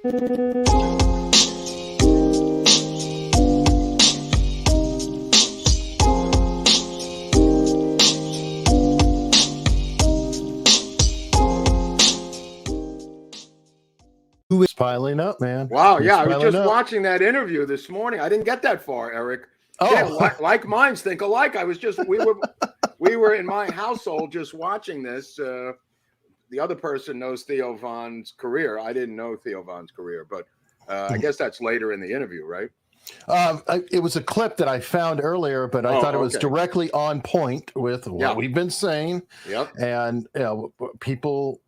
Who is piling up, man? Wow, yeah, I was just watching that interview this morning. I didn't get that far, Eric. Oh, yeah, like minds think alike. We were in my household just watching this. The other person knows Theo Von's career. I didn't know Theo Von's career, but I guess that's later in the interview, right? It was a clip that I found earlier, but I thought it was directly on point with what we've been saying. Yep. And people,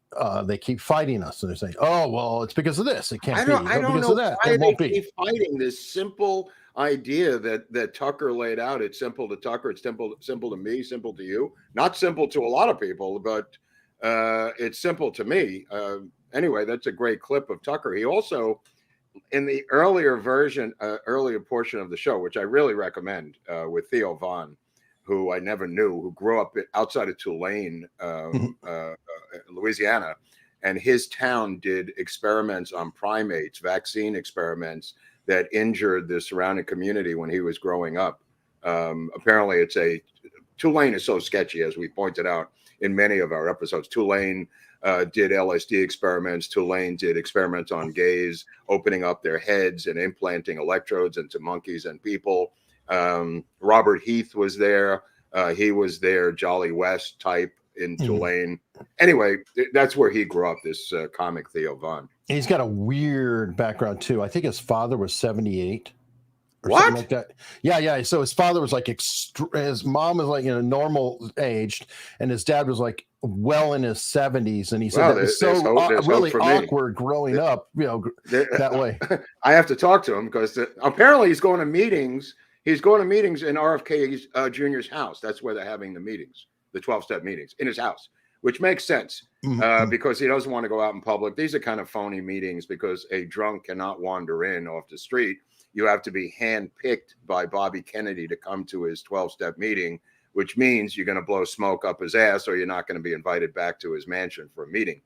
they keep fighting us, and they're saying, "Oh, well, it's because of this. It can't be. I don't know why they keep fighting this simple idea that Tucker laid out. It's simple to Tucker. It's simple to me. Simple to you. Not simple to a lot of people, but it's simple to me. Anyway, that's a great clip of Tucker. He also, in the earlier portion of the show, which I really recommend, with Theo Von, who I never knew, who grew up outside of Tulane, Louisiana, and his town did experiments on primates, vaccine experiments that injured the surrounding community when he was growing up. Apparently, Tulane is so sketchy, as we pointed out in many of our episodes. Tulane did LSD experiments. Tulane did experiments on gays, opening up their heads and implanting electrodes into monkeys and people. Robert Heath was there. He was their Jolly West type in Tulane. Anyway, that's where he grew up, this comic Theo Von. He's got a weird background, too. I think his father was 78. Or what? Something like that. Yeah. So his father was like, his mom was like, normal aged, and his dad was like well in his 70s. And he said that was really awkward growing up, that way. I have to talk to him because apparently he's going to meetings. He's going to meetings in RFK Jr.'s house. That's where they're having the meetings, the 12-step meetings, in his house, which makes sense because he doesn't want to go out in public. These are kind of phony meetings because a drunk cannot wander in off the street. You have to be handpicked by Bobby Kennedy to come to his 12-step meeting, which means you're going to blow smoke up his ass or you're not going to be invited back to his mansion for a meeting.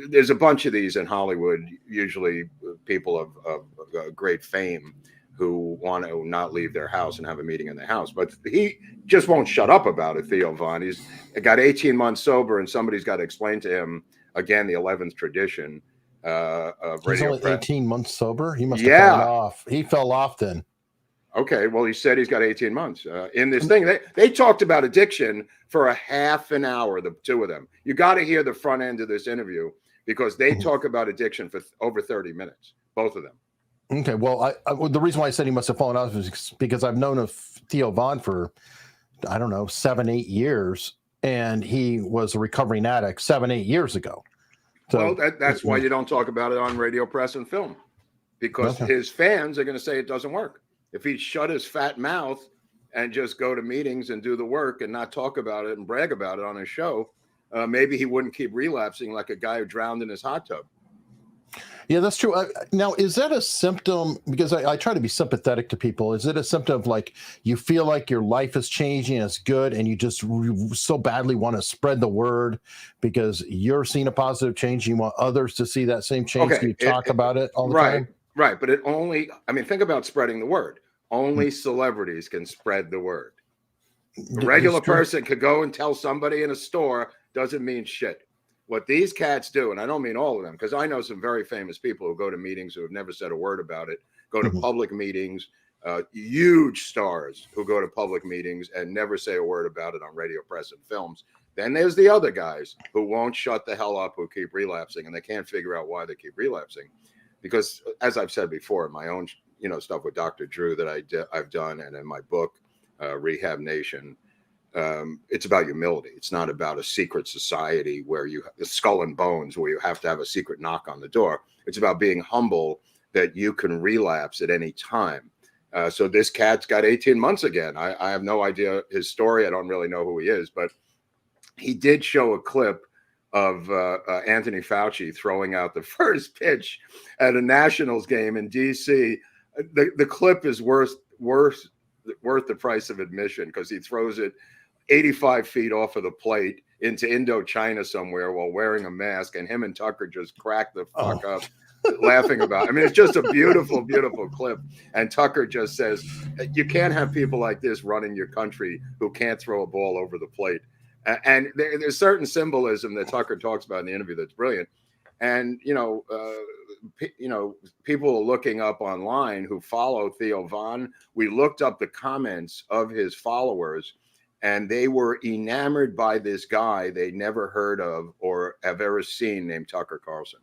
There's a bunch of these in Hollywood, usually people of great fame who want to not leave their house and have a meeting in their house. But he just won't shut up about it, Theo Von. He's got 18 months sober, and somebody's got to explain to him, again, the 11th tradition of radio. He's only 18 months sober? He must have fallen off. He fell off then. Okay, well, he said he's got 18 months. In this thing, they talked about addiction for a half an hour, the two of them. You got to hear the front end of this interview because they talk about addiction for over 30 minutes, both of them. Okay, well, the reason why I said he must have fallen off is because I've known of Theo Von for, I don't know, 7-8 years, and he was a recovering addict 7-8 years ago. So, well, that's why you don't talk about it on radio, press, and film, because his fans are going to say it doesn't work. If he'd shut his fat mouth and just go to meetings and do the work and not talk about it and brag about it on his show, maybe he wouldn't keep relapsing like a guy who drowned in his hot tub. Yeah, that's true. Now, is that a symptom? Because I try to be sympathetic to people. Is it a symptom of like you feel like your life is changing, it's good, and you just so badly want to spread the word because you're seeing a positive change, you want others to see that same change? Okay. You talk about it all the time? Right. But think about spreading the word. Only celebrities can spread the word. A regular person could go and tell somebody in a store, doesn't mean shit. What these cats do, and I don't mean all of them, because I know some very famous people who go to meetings who have never said a word about it, go to public meetings, huge stars who go to public meetings and never say a word about it on radio, press, and films. Then there's the other guys who won't shut the hell up, who keep relapsing, and they can't figure out why they keep relapsing. Because, as I've said before, in my own stuff with Dr. Drew that I've done, and in my book, Rehab Nation, it's about humility. It's not about a secret society where the skull and bones, where you have to have a secret knock on the door. It's about being humble that you can relapse at any time. So this cat's got 18 months again. I have no idea his story. I don't really know who he is, but he did show a clip of Anthony Fauci throwing out the first pitch at a Nationals game in D.C. The clip is worth the price of admission because he throws it 85 feet off of the plate into Indochina somewhere while wearing a mask, and him and Tucker just crack the fuck up. laughing about. I mean, it's just a beautiful, beautiful clip. And Tucker just says, you can't have people like this running your country who can't throw a ball over the plate. And there's certain symbolism that Tucker talks about in the interview that's brilliant. And, people are looking up online who follow Theo Von. We looked up the comments of his followers, and they were enamored by this guy they never heard of or have ever seen named Tucker Carlson.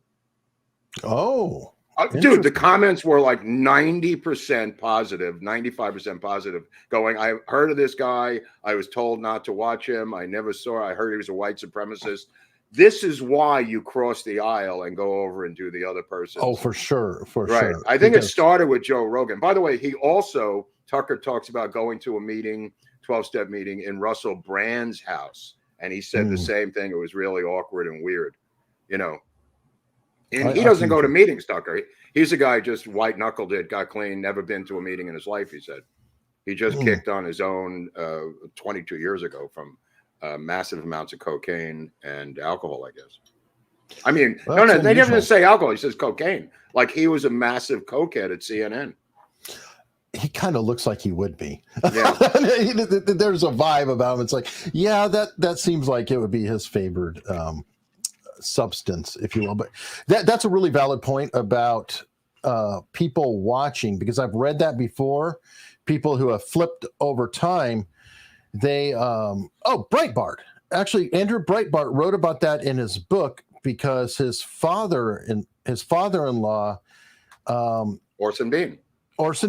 Oh, dude, the comments were like 90% positive, 95% positive, going, I heard of this guy. I was told not to watch him. I never saw, I heard he was a white supremacist. This is why you cross the aisle and go over and do the other person. Oh, for sure. Right. Sure. I think it started with Joe Rogan. By the way, Tucker talks about going to a meeting, 12-step meeting in Russell Brand's house. And he said the same thing. It was really awkward and weird, And he doesn't go to meetings, Tucker. He's a guy just white knuckled it, got clean, never been to a meeting in his life, he said. He just kicked on his own 22 years ago from massive amounts of cocaine and alcohol, I guess. I mean, no, they didn't say alcohol. He says cocaine. Like he was a massive cokehead at CNN. He kind of looks like he would be. Yeah. There's a vibe about him. It's like, yeah, that seems like it would be his favored substance, if you will. But that's a really valid point about people watching, because I've read that before. People who have flipped over time, they Breitbart. Actually, Andrew Breitbart wrote about that in his book because his father-in-law, Orson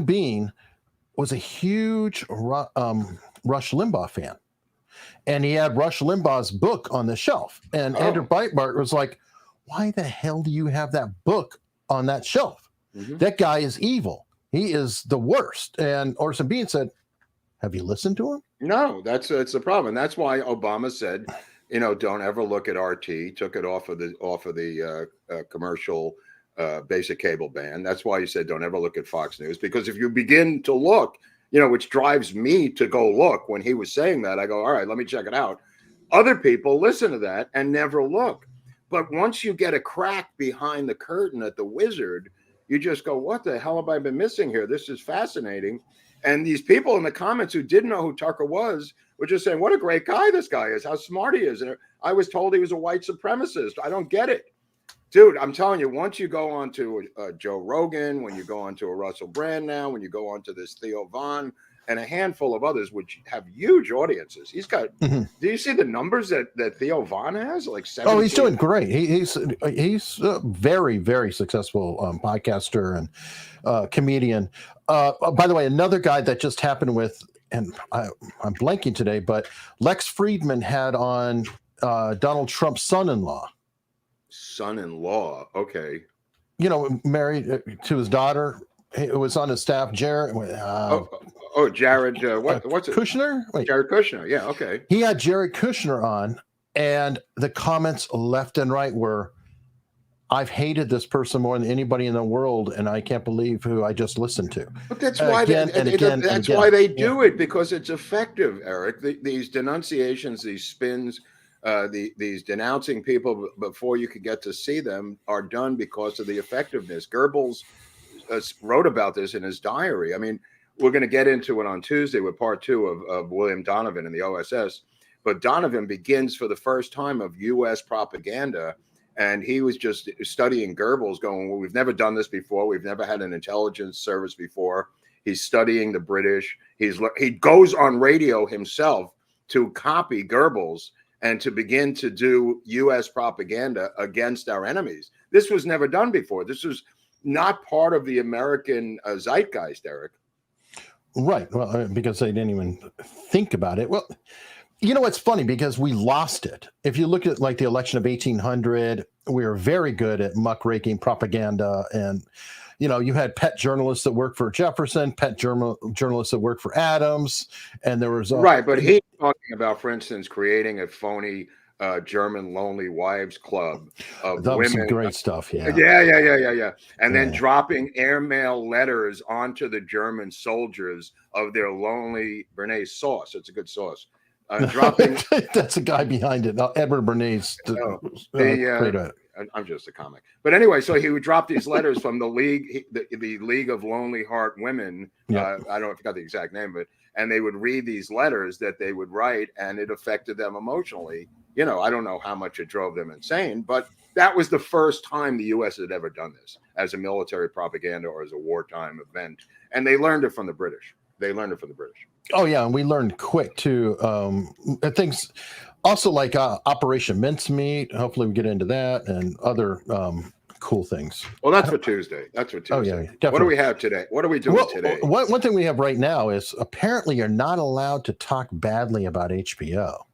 Bean, was a huge Rush Limbaugh fan. And he had Rush Limbaugh's book on the shelf. And Andrew Breitbart was like, why the hell do you have that book on that shelf? Mm-hmm. That guy is evil. He is the worst. And Orson Bean said, have you listened to him? No, that's the problem. And that's why Obama said, don't ever look at RT, took it off of the commercial basic cable ban. That's why he said, don't ever look at Fox News, because if you begin to look, which drives me to go look. When he was saying that, I go, all right, let me check it out. Other people listen to that and never look. But once you get a crack behind the curtain at the Wizard, you just go, what the hell have I been missing here? This is fascinating. And these people in the comments who didn't know who Tucker was were just saying, what a great guy this guy is, how smart he is. And I was told he was a white supremacist. I don't get it. Dude, I'm telling you, once you go on to Joe Rogan, when you go on to a Russell Brand now, when you go on to this Theo Von and a handful of others, which have huge audiences. He's got, do you see the numbers that Theo Von has? Like 17. Oh, he's doing great. He's a very, very successful podcaster and comedian. By the way, another guy that just happened with, and I'm blanking today, but Lex Friedman had on Donald Trump's son-in-law. Okay. Married to his daughter. It was on his staff, Jared. Jared. What's it? Kushner? Wait. Jared Kushner. Yeah. Okay. He had Jared Kushner on, and the comments left and right were, I've hated this person more than anybody in the world, and I can't believe who I just listened to. But that's why why they do it, because it's effective, Eric. These denunciations, these spins, these denouncing people before you could get to see them are done because of the effectiveness. Goebbels wrote about this in his diary. I mean, we're going to get into it on Tuesday with part 2 of William Donovan and the OSS. But Donovan begins for the first time of U.S. propaganda. And he was just studying Goebbels, going, well, we've never done this before. We've never had an intelligence service before. He's studying the British. He goes on radio himself to copy Goebbels and to begin to do U.S. propaganda against our enemies. This was never done before. This was not part of the American zeitgeist, Eric. Right. Well, because they didn't even think about it. Well, it's funny because we lost it. If you look at like the election of 1800, we were very good at muckraking propaganda. And, you had pet journalists that worked for Jefferson, pet journalists that worked for Adams. And there was... right. But he's talking about, for instance, creating a phony German lonely wives club of that was women. Some great stuff. Yeah. Yeah. And then dropping airmail letters onto the German soldiers of their lonely Bernays sauce. It's a good sauce. dropping. That's the guy behind it. Edward Bernays. I'm just a comic, but anyway, so he would drop these letters from the League, the League of Lonely Heart Women. I don't know if I got the exact name, but and they would read these letters that they would write, and it affected them emotionally. I don't know how much it drove them insane, but that was the first time the U.S. had ever done this as a military propaganda or as a wartime event, and they learned it from the British. Oh yeah, and we learned quick too. Things also like Operation Mincemeat. Hopefully, we get into that and other cool things. Well, that's for Tuesday. Oh yeah, definitely. What do we have today? What are we doing today? One thing we have right now is apparently you're not allowed to talk badly about HBO.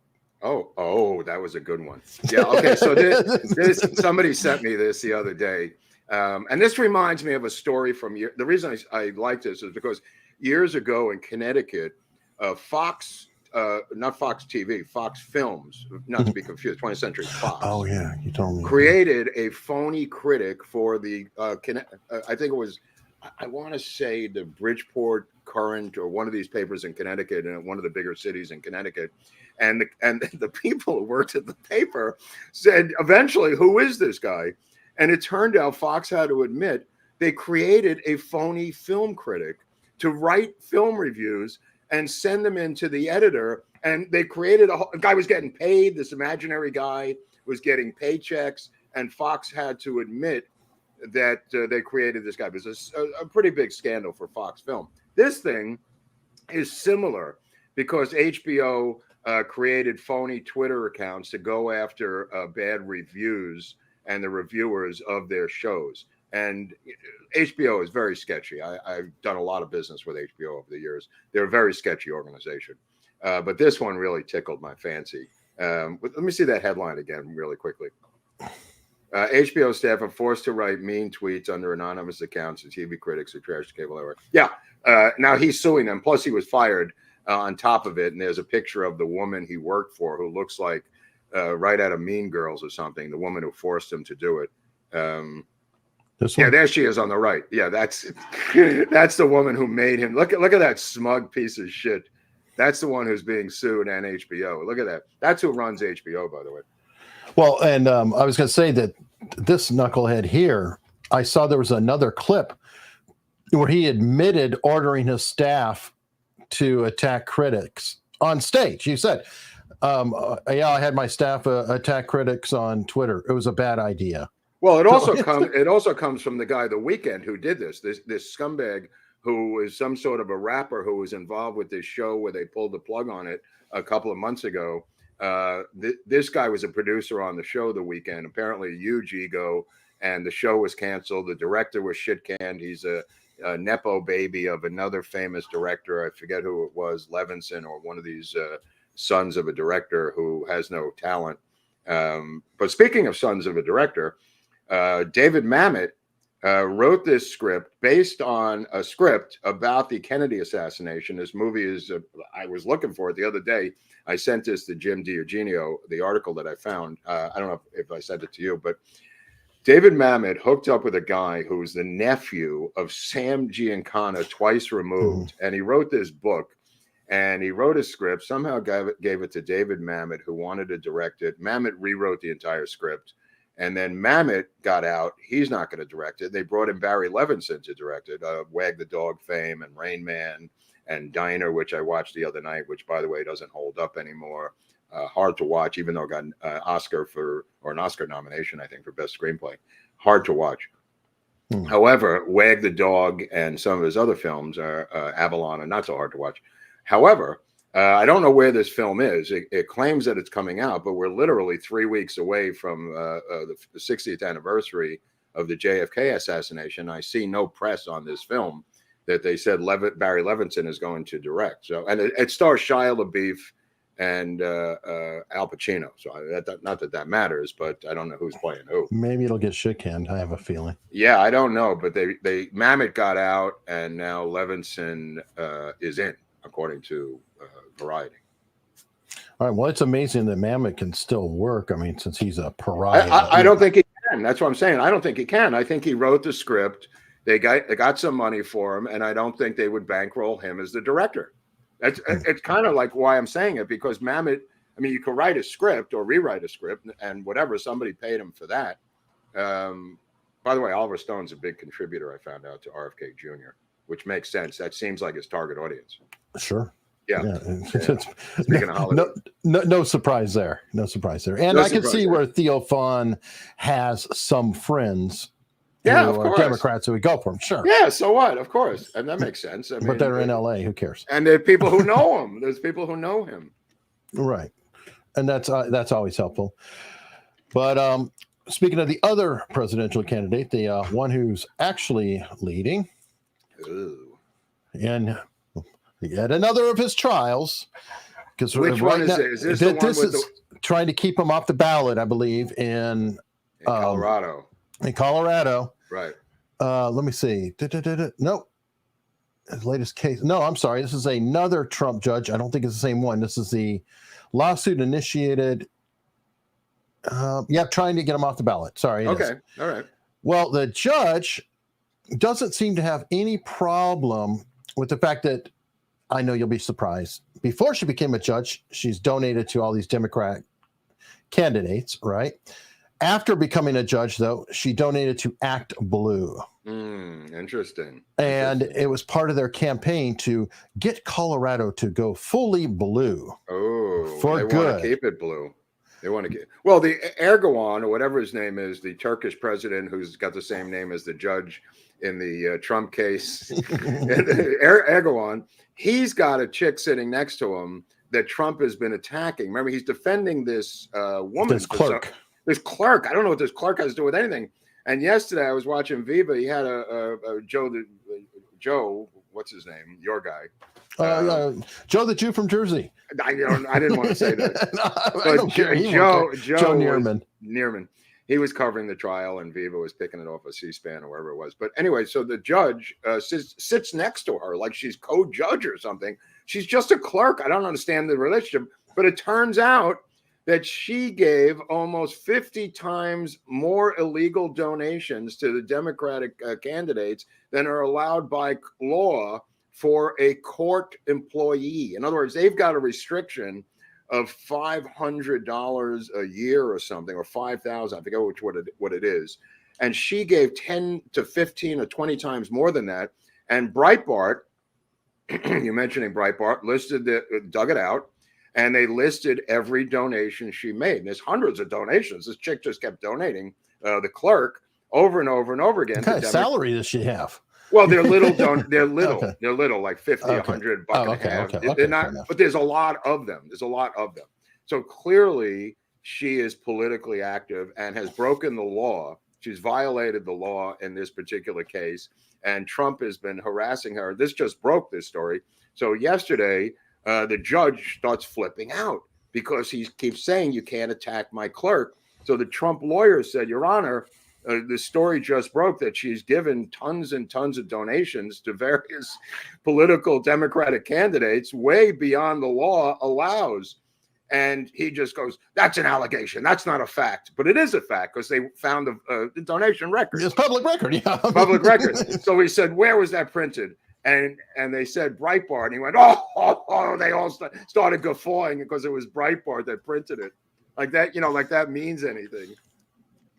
Oh, that was a good one. Yeah. Okay. So this somebody sent me this the other day, and this reminds me of a story from the reason I like this is because years ago in Connecticut, Fox, not Fox TV, Fox Films, not to be confused, 20th Century Fox. Oh yeah, you told me. Created a phony critic for the I think it was, I want to say the Bridgeport Current or one of these papers in Connecticut, and one of the bigger cities in Connecticut. And the people who worked at the paper said eventually, who is this guy? And it turned out Fox had to admit they created a phony film critic to write film reviews and send them into the editor. And they created a guy was getting paid. This imaginary guy was getting paychecks, and Fox had to admit that they created this guy. It was a pretty big scandal for Fox Film. This thing is similar because HBO created phony Twitter accounts to go after bad reviews and the reviewers of their shows. And HBO is very sketchy. I've done a lot of business with HBO over the years. They're a very sketchy organization. But this one really tickled my fancy. Let me see that headline again really quickly. HBO staff are forced to write mean tweets under anonymous accounts of TV critics who trash the cable network. Yeah. Now he's suing them. Plus he was fired on top of it. And there's a picture of the woman he worked for who looks like right out of Mean Girls or something, the woman who forced him to do it. Yeah, there she is on the right. Yeah, that's the woman who made him. Look at that smug piece of shit. That's the one who's being sued and HBO. Look at that. That's who runs HBO, by the way. Well, and I was going to say that this knucklehead here, I saw there was another clip where he admitted ordering his staff to attack critics on stage. He said, yeah, I had my staff attack critics on Twitter. It was a bad idea. Well, it also comes from the guy The Weeknd who did this scumbag who is some sort of a rapper who was involved with this show where they pulled the plug on it a couple of months ago. This guy was a producer on the show The Weeknd, apparently a huge ego, and the show was canceled. The director was shit canned. He's a Nepo baby of another famous director. I forget who it was, Levinson or one of these sons of a director who has no talent. But speaking of sons of a director, David Mamet wrote this script based on a script about the Kennedy assassination. This movie is, I was looking for it the other day. I sent this to Jim DiEugenio, the article that I found. I don't know if I sent it to you, but David Mamet hooked up with a guy who was the nephew of Sam Giancana, twice removed. And he wrote this book, and he wrote a script, somehow gave it to David Mamet, who wanted to direct it. Mamet rewrote the entire script. And then Mamet got out. He's not going to direct it. They brought in Barry Levinson to direct it, Wag the Dog fame and Rain Man and Diner, which I watched the other night, which, by the way, doesn't hold up anymore. Hard to watch, even though it got an Oscar nomination, I think, for Best Screenplay. Hard to watch. However, Wag the Dog and some of his other films are Avalon and not so hard to watch. However, I don't know where this film is. It claims that it's coming out, but we're literally 3 weeks away from the 60th anniversary of the JFK assassination. I see no press on this film that they said Barry Levinson is going to direct. So, and it stars Shia LaBeouf and Al Pacino. So not that matters, but I don't know who's playing who. Maybe it'll get shit canned. I have a feeling. Yeah, I don't know, but Mamet got out, and now Levinson is in, according to Variety. All right. Well, it's amazing that Mamet can still work. I mean, since he's a pariah. I don't think he can. That's what I'm saying. I don't think he can. I think he wrote the script. They got some money for him, and I don't think they would bankroll him as the director. It's kind of like why I'm saying it, because Mamet, I mean, you could write a script or rewrite a script and whatever, somebody paid him for that. By the way, Oliver Stone's a big contributor, I found out, to RFK Jr., which makes sense. That seems like his target audience. Sure. Yeah. Speaking of Hollywood. No surprise there. No surprise there. And I can see where Theo Von has some friends who are Democrats who would go for him. Sure. Yeah, so what? Of course. And that makes sense. I mean, but they're in LA. Who cares? And there are people who know him. There's people who know him. Right. And that's always helpful. But speaking of the other presidential candidate, the one who's actually leading, and yet another of his trials, because which one is it? Is this the one with trying to keep him off the ballot, I believe, in Colorado. In Colorado, right? Let me see. Nope. His latest case. No, I'm sorry. This is another Trump judge. I don't think it's the same one. This is the lawsuit initiated. Trying to get him off the ballot. Sorry. Okay. All right. Well, the judge doesn't seem to have any problem with the fact that, I know you'll be surprised, before she became a judge, she's donated to all these Democrat candidates, right? After becoming a judge, though, she donated to Act Blue. Interesting. And it was part of their campaign to get Colorado to go fully blue. Oh, for they good. Want to keep it blue. They want to get, well, the Erdogan, or whatever his name is, the Turkish president who's got the same name as the judge in the Trump case, Erdogan, he's got a chick sitting next to him that Trump has been attacking. Remember, he's defending this woman. This clerk. This clerk. I don't know what this clerk has to do with anything. And yesterday I was watching Viva. He had a Joe, what's his name? Your guy. Joe the Jew from Jersey. I didn't want to say that. But Joe Neerman. He was covering the trial, and Viva was picking it off of C-SPAN or wherever it was. But anyway, so the judge sits next to her like she's co-judge or something. She's just a clerk. I don't understand the relationship. But it turns out that she gave almost 50 times more illegal donations to the Democratic candidates than are allowed by law for a court employee. In other words, they've got a restriction of $500 a year or something, or $5,000. I forget what it is. And she gave 10 to 15 or 20 times more than that. And Breitbart, you mentioning Breitbart, dug it out, and they listed every donation she made. And there's hundreds of donations. This chick just kept donating, the clerk, over and over and over again. What kind of salary does she have? Well, they're little. They're little. Okay. They're little, like 50, Okay. 100 bucks and a half. Okay, They're not, but there's a lot of them. So clearly, she is politically active and has broken the law. She's violated the law in this particular case, and Trump has been harassing her. This just broke this story. So yesterday, the judge starts flipping out because he keeps saying, "You can't attack my clerk." So the Trump lawyer said, "Your Honor, the story just broke that she's given tons and tons of donations to various political Democratic candidates way beyond the law allows." And he just goes, "That's an allegation. That's not a fact." But it is a fact because they found the donation record. It's public record, yeah. Public record. So he said, "Where was that printed?" And they said Breitbart. And he went, oh, they all started guffawing because it was Breitbart that printed it. Like that, like that means anything.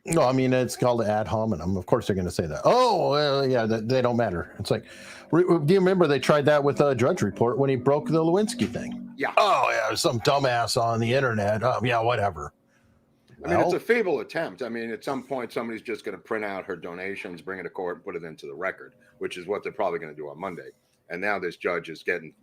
No, I mean, it's called ad hominem. Of course they're going to say that. Oh, well, yeah, they don't matter. It's like, do you remember they tried that with a Drudge Report when he broke the Lewinsky thing? Yeah. Oh, yeah, some dumbass on the internet. Oh, yeah, whatever. I mean, it's a feeble attempt. I mean, at some point, somebody's just going to print out her donations, bring it to court, and put it into the record, which is what they're probably going to do on Monday. And now this judge is getting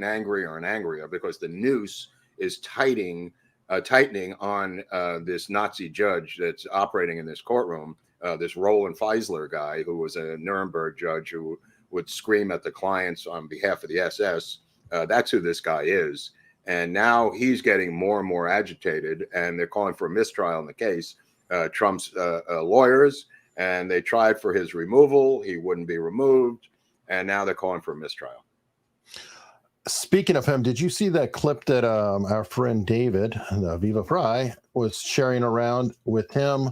angrier and angrier because the noose is tightening on this Nazi judge that's operating in this courtroom, this Roland Feisler guy who was a Nuremberg judge who would scream at the clients on behalf of the SS. That's who this guy is. And now he's getting more and more agitated, and they're calling for a mistrial in the case. Trump's lawyers, and they tried for his removal. He wouldn't be removed. And now they're calling for a mistrial. Speaking of him, did you see that clip that our friend David, Viva Fry, was sharing around with him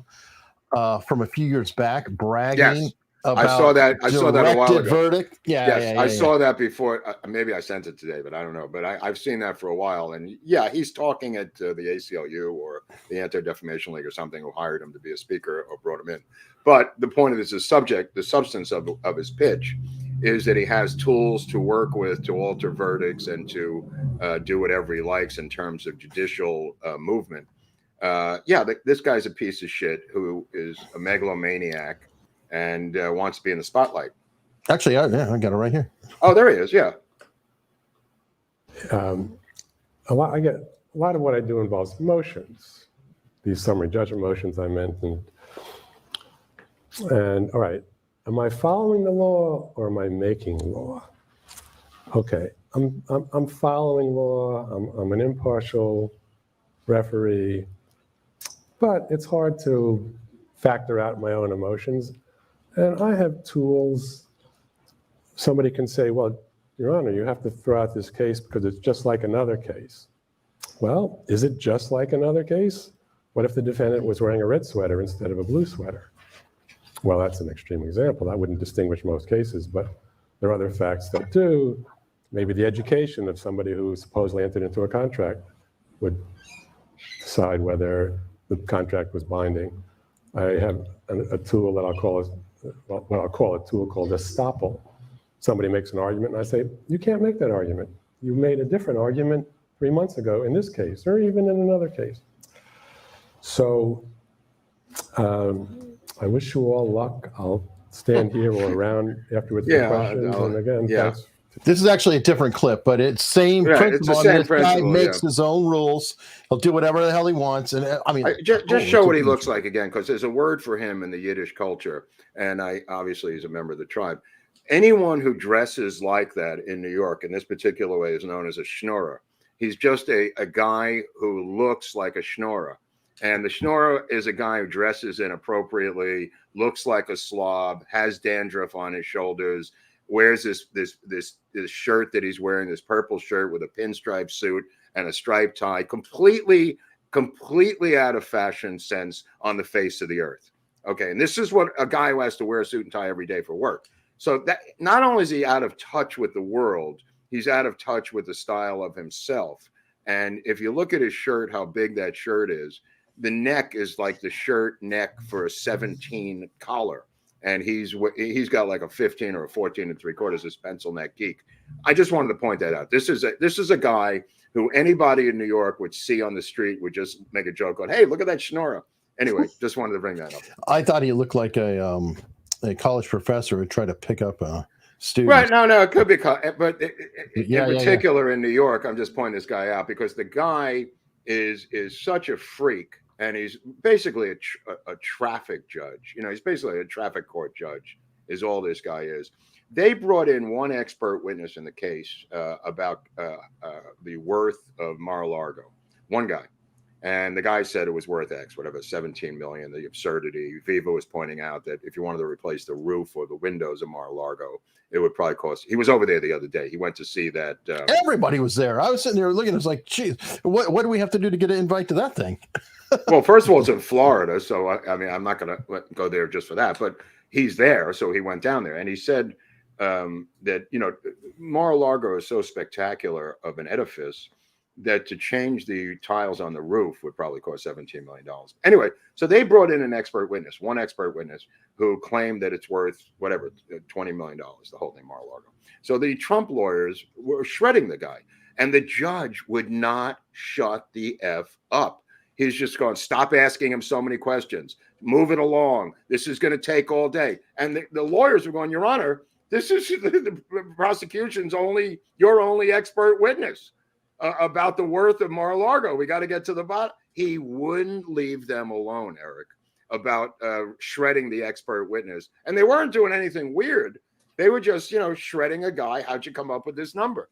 from a few years back, bragging I saw about that. I saw that a while directed ago. verdict. Yeah, Yes, yeah, I yeah, yeah. saw that before. Maybe I sent it today, but I don't know. But I've seen that for a while. And yeah, he's talking at the ACLU or the Anti-Defamation League or something, who hired him to be a speaker or brought him in. But the point of this is the substance of his pitch is that he has tools to work with to alter verdicts and to do whatever he likes in terms of judicial movement. This guy's a piece of shit who is a megalomaniac and wants to be in the spotlight. Actually, I got it right here. Oh, there he is. Yeah. A lot of what I do involves motions, these summary judgment motions I mentioned. And all right, am I following the law or am I making law? Okay, I'm following law. I'm an impartial referee, but it's hard to factor out my own emotions. And I have tools. Somebody can say, well, Your Honor, you have to throw out this case because it's just like another case. Well, is it just like another case? What if the defendant was wearing a red sweater instead of a blue sweater? Well, that's an extreme example. That wouldn't distinguish most cases, but there are other facts that do. Maybe the education of somebody who supposedly entered into a contract would decide whether the contract was binding. I have a tool that I'll call a tool called estoppel. Somebody makes an argument and I say, you can't make that argument. You made a different argument 3 months ago in this case, or even in another case. So I wish you all luck. I'll stand here or around afterwards for questions. And again, thanks. This is actually a different clip, but it's same principle. It's the same this principle, guy makes his own rules. He'll do whatever the hell he wants. And I mean, just show what he looks like again, because there's a word for him in the Yiddish culture. And obviously he's a member of the tribe. Anyone who dresses like that in New York in this particular way is known as a schnorrer. He's just a guy who looks like a schnorrer. And the schnorrer is a guy who dresses inappropriately, looks like a slob, has dandruff on his shoulders, wears this shirt that he's wearing, this purple shirt with a pinstripe suit and a striped tie, completely out of fashion sense on the face of the earth. Okay, and this is what a guy who has to wear a suit and tie every day for work. So that not only is he out of touch with the world, he's out of touch with the style of himself. And if you look at his shirt, how big that shirt is, the neck is like the shirt neck for a 17 collar. And he's got like a 15 or a 14 3/4, this pencil neck geek. I just wanted to point that out. This is a guy who anybody in New York would see on the street would just make a joke on, hey, look at that schnorrer. Anyway, just wanted to bring that up. I thought he looked like a college professor who tried to pick up a student. Right. No, it could be. But in particular in New York, I'm just pointing this guy out because the guy is such a freak. And he's basically a traffic judge. You know, he's basically a traffic court judge is all this guy is. They brought in one expert witness in the case about the worth of Mar-a-Lago, one guy. And the guy said it was worth X, whatever, 17 million, the absurdity. Viva was pointing out that if you wanted to replace the roof or the windows of Mar-a-Lago, it would probably cost. He was over there the other day. He went to see that. Everybody was there. I was sitting there looking. I was like, geez, what do we have to do to get an invite to that thing? Well, first of all, it's in Florida. So, I mean, I'm not going to go there just for that. But he's there. So he went down there. And he said that, you know, Mar-a-Lago is so spectacular of an edifice that to change the tiles on the roof would probably cost $17 million. Anyway, so they brought in one expert witness who claimed that it's worth whatever, $20 million, the whole thing, Mar-a-Lago. So the Trump lawyers were shredding the guy, and the judge would not shut the F up. He's just going, stop asking him so many questions, move it along. This is going to take all day. And the lawyers were going, Your Honor, this is the prosecution's your only expert witness about the worth of Mar-a-Lago. We got to get to the bottom. He wouldn't leave them alone, Eric, about shredding the expert witness. And they weren't doing anything weird. They were just, shredding a guy. How'd you come up with this number?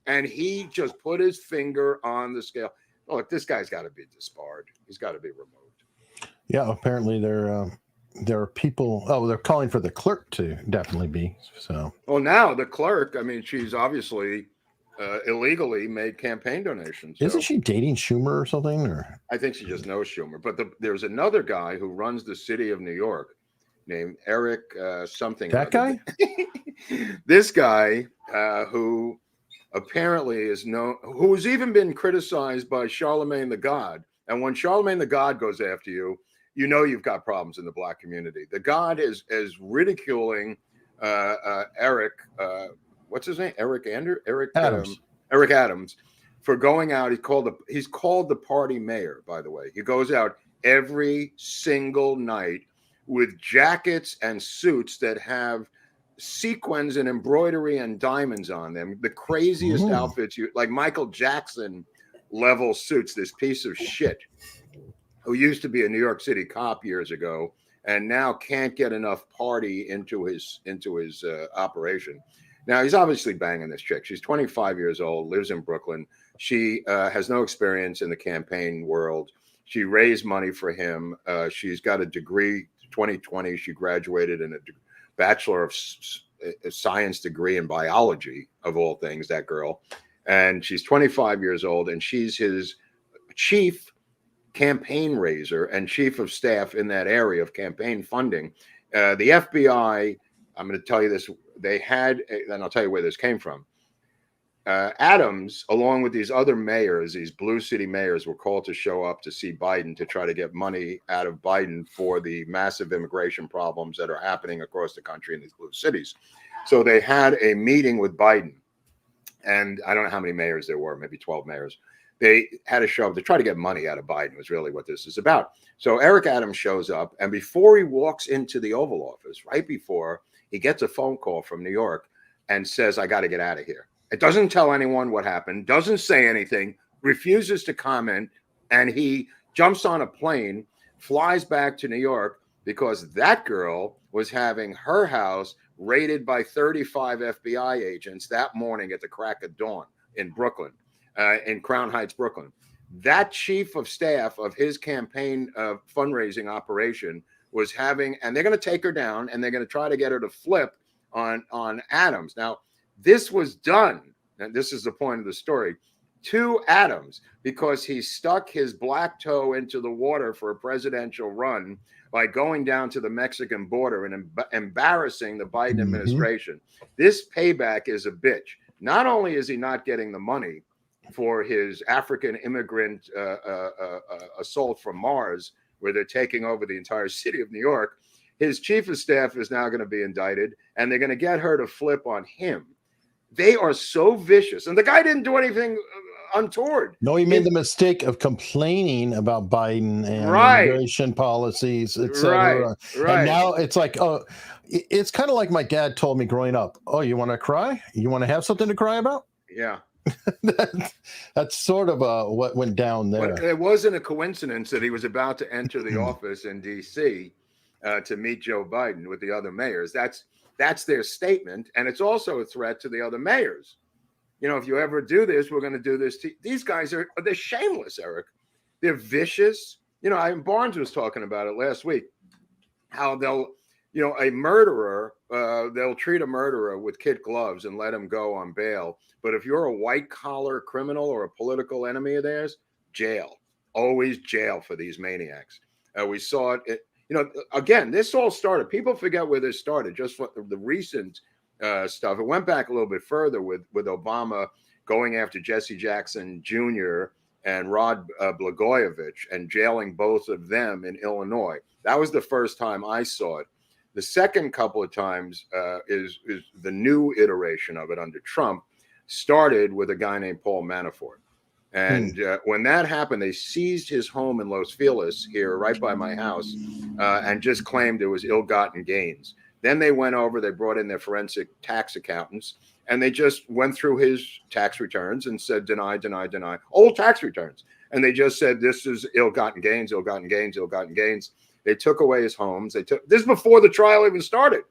And he just put his finger on the scale. Look, this guy's got to be disbarred. He's got to be removed. Yeah, apparently there are people. Oh, they're calling for the clerk to definitely be. So. Well, now the clerk. I mean, she's obviously illegally made campaign donations. So. Isn't she dating Schumer or something? Or I think she just knows Schumer. But there's another guy who runs the city of New York, named Eric something. That guy? This guy who apparently is known, who's even been criticized by Charlemagne the God. And when Charlemagne the God goes after you, you know you've got problems in the Black community. The God is ridiculing Eric. What's his name? Eric Adams. Eric Adams, for going out. He's called the party mayor. By the way, he goes out every single night with jackets and suits that have sequins and embroidery and diamonds on them. The craziest outfits, like Michael Jackson level suits. This piece of shit who used to be a New York City cop years ago and now can't get enough party into his operation. Now he's obviously banging this chick. She's 25 years old, lives in Brooklyn. She has no experience in the campaign world. She raised money for him. She's got a degree. 2020, she graduated in a Bachelor of Science degree in biology, of all things, that girl. And she's 25 years old, and she's his chief campaign raiser and chief of staff in that area of campaign funding. The FBI, I'm going to tell you this, they had, and I'll tell you where this came from. Adams, along with these other mayors, these blue city mayors, were called to show up to see Biden to try to get money out of Biden for the massive immigration problems that are happening across the country in these blue cities. So they had a meeting with Biden, and I don't know how many mayors there were, maybe 12 mayors. They had a show up to try to get money out of Biden, was really what this is about. So Eric Adams shows up, and before he walks into the Oval Office, right before, he gets a phone call from New York and says, I got to get out of here. It doesn't tell anyone what happened, doesn't say anything, refuses to comment, and he jumps on a plane, flies back to New York because that girl was having her house raided by 35 FBI agents that morning at the crack of dawn in Brooklyn, in Crown Heights, Brooklyn. That chief of staff of his campaign fundraising operation was having, and they're going to take her down, and they're going to try to get her to flip on Adams. Now, this was done, and this is the point of the story, to Adams because he stuck his black toe into the water for a presidential run by going down to the Mexican border and embarrassing the Biden administration. This payback is a bitch. Not only is he not getting the money for his African immigrant assault from Mars, where they're taking over the entire city of New York, his chief of staff is now going to be indicted, and they're going to get her to flip on him. They are so vicious. And the guy didn't do anything untoward. No, he made the mistake of complaining about Biden and immigration policies, etc. Right. And now it's like, oh, it's kind of like my dad told me growing up. Oh, you want to cry? You want to have something to cry about? Yeah. That's sort of what went down there. But it wasn't a coincidence that he was about to enter the office in D.C. To meet Joe Biden with the other mayors. That's their statement, and it's also a threat to the other mayors. You know, if you ever do this, we're going to do this. These guys they're shameless, Eric. They're vicious. You know, Barnes was talking about it last week. How they'll, you know, a murderer, they'll treat a murderer with kid gloves and let him go on bail. But if you're a white collar criminal or a political enemy of theirs, jail, always jail for these maniacs. We saw it. You know, again, this all started. People forget where this started. Just what the recent stuff. It went back a little bit further with Obama going after Jesse Jackson Jr. and Rod Blagojevich and jailing both of them in Illinois. That was the first time I saw it. The second couple of times is the new iteration of it under Trump. Started with a guy named Paul Manafort. And when that happened, they seized his home in Los Feliz here, right by my house, and just claimed it was ill-gotten gains. Then they went over, they brought in their forensic tax accountants, and they just went through his tax returns and said, deny, deny, deny, old tax returns. And they just said, this is ill-gotten gains, ill-gotten gains, ill-gotten gains. They took away his homes. This is before the trial even started.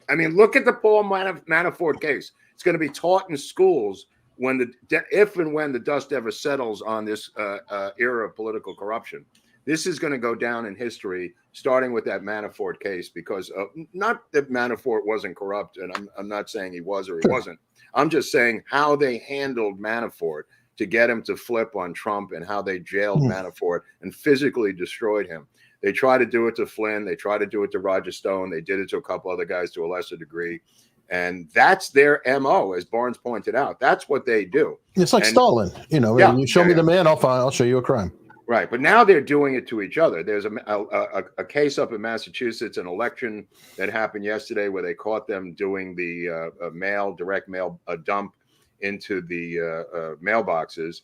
I mean, look at the Paul Manafort case. It's going to be taught in schools if and when the dust ever settles on this era of political corruption. This is going to go down in history, starting with that Manafort case, because not that Manafort wasn't corrupt, and I'm not saying he was or he wasn't. I'm just saying how they handled Manafort to get him to flip on Trump and how they jailed Manafort and physically destroyed him. They try to do it to Flynn. They try to do it to Roger Stone. They did it to a couple other guys to a lesser degree. And that's their MO, as Barnes pointed out. That's what they do. It's like And Stalin, you show me the man, I'll show you a crime. Right. But now they're doing it to each other. There's a case up in Massachusetts, an election that happened yesterday where they caught them doing the direct mail dump into the mailboxes.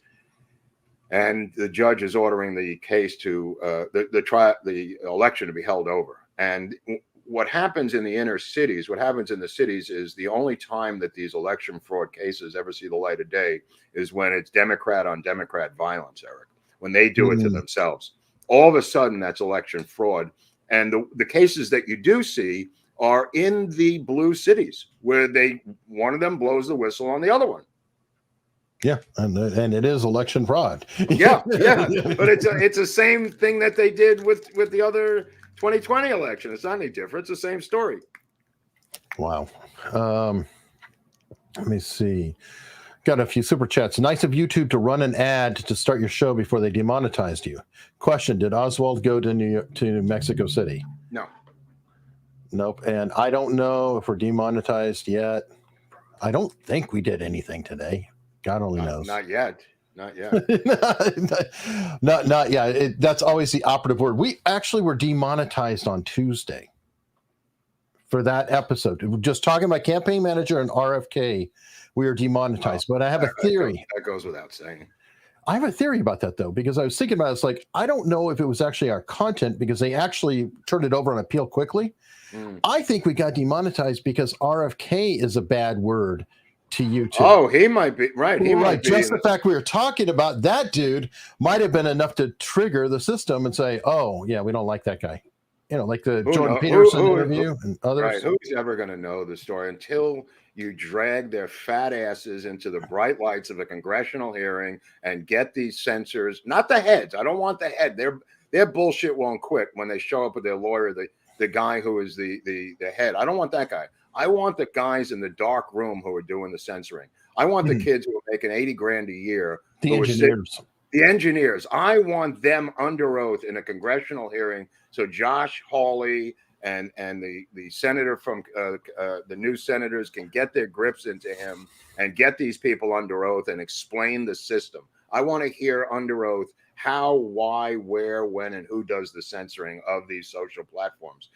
And the judge is ordering the case to the election to be held over. And what happens in the inner cities, what happens in the cities is the only time that these election fraud cases ever see the light of day is when it's Democrat on Democrat violence, Eric, when they do it to themselves. All of a sudden, that's election fraud. And the cases that you do see are in the blue cities where one of them blows the whistle on the other one. Yeah, and it is election fraud. Yeah. But it's the same thing that they did with the other 2020 election. It's not any different. It's the same story. Wow. Let me see. Got a few super chats. Nice of YouTube to run an ad to start your show before they demonetized you. Question: did Oswald go to Mexico City? No. Nope. And I don't know if we're demonetized yet. I don't think we did anything today. God only knows. Not yet. Not yet. not yet. That's always the operative word. We actually were demonetized on Tuesday for that episode. Just talking about campaign manager and RFK, we were demonetized. But I have a theory. That goes without saying. I have a theory about that, though, because I was thinking about it. It's like, I don't know if it was actually our content because they actually turned it over on appeal quickly. I think we got demonetized because RFK is a bad word to YouTube. Oh, he might be right. He might be. Just the fact we were talking about that dude might have been enough to trigger the system and say, "Oh, yeah, we don't like that guy." Like the Jordan Peterson interview and others. Right? Who's ever going to know the story until you drag their fat asses into the bright lights of a congressional hearing and get these censors? Not the heads. I don't want the head. Their bullshit won't quit when they show up with their lawyer. The guy who is the head. I don't want that guy. I want the guys in the dark room who are doing the censoring. I want the kids who are making $80,000 a year. The engineers. The engineers. I want them under oath in a congressional hearing. So Josh Hawley and the senator from the new senators can get their grips into him and get these people under oath and explain the system. I want to hear under oath how, why, where, when, and who does the censoring of these social platforms.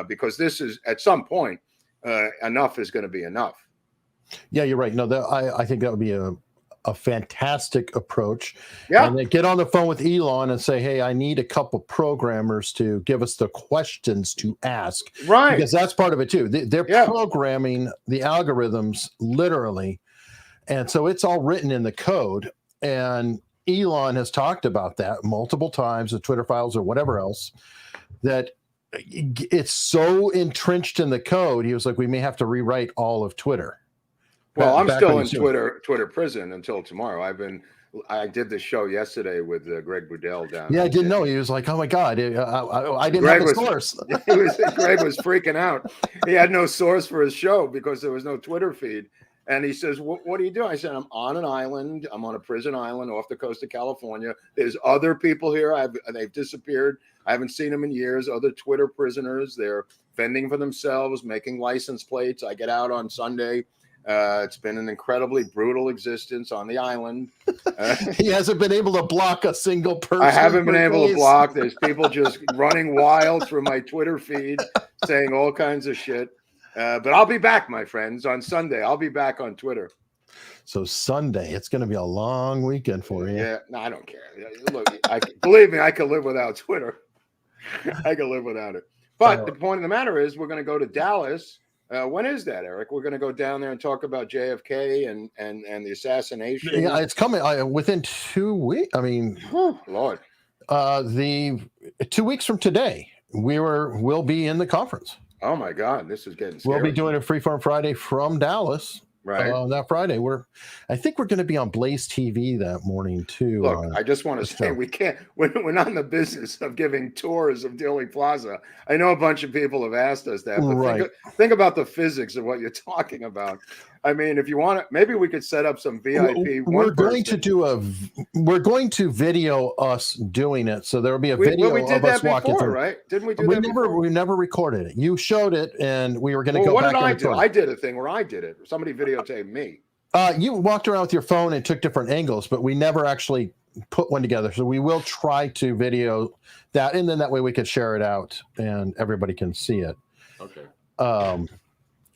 Because this is, at some point, enough is going to be enough. Yeah, you're right. No, I think that would be a fantastic approach. Yeah. And then get on the phone with Elon and say, hey, I need a couple programmers to give us the questions to ask. Right. Because that's part of it too. They're programming the algorithms literally. And so it's all written in the code. And Elon has talked about that multiple times, the Twitter files or whatever else, that it's so entrenched in the code. He was like, we may have to rewrite all of Twitter. Well, I'm still in Twitter prison until tomorrow. I did this show yesterday with Greg Boudel down. Yeah, I didn't know. He was like, oh my God, I didn't have a source. Greg was freaking out. He had no source for his show because there was no Twitter feed. And he says, what do you do? I said, I'm on an island. I'm on a prison island off the coast of California. There's other people here. They've disappeared. I haven't seen them in years. Other Twitter prisoners. They're fending for themselves, making license plates. I get out on Sunday. It's been an incredibly brutal existence on the island. He hasn't been able to block a single person. I haven't been able to block. There's people just running wild through my Twitter feed saying all kinds of shit. But I'll be back, my friends, on Sunday. I'll be back on Twitter. So Sunday, it's going to be a long weekend for you. Yeah, no, I don't care. Look, believe me, I can live without Twitter. I can live without it. But the point of the matter is we're going to go to Dallas. When is that, Eric? We're going to go down there and talk about JFK and the assassination. Yeah, it's coming within 2 weeks. I mean, Lord, the 2 weeks from today, we'll be in the conference. Oh my God, this is getting scary. We'll be doing a Freeform Friday from Dallas. Right. That Friday, I think we're going to be on Blaze TV that morning too. Look, I just want to say we're not in the business of giving tours of Dealey Plaza. I know a bunch of people have asked us that, but think about the physics of what you're talking about. I mean, if you want to, maybe we could set up some VIP. We're going to video us doing it, so there will be a video we did of that us walking before, through. right? Didn't we do that before? We never recorded it. You showed it, and we were going to go What back did I and do? record I it. did a thing where I did it. Somebody videotaped me. You walked around with your phone and took different angles, but we never actually put one together. So we will try to video that, and then that way we could share it out and everybody can see it. Okay.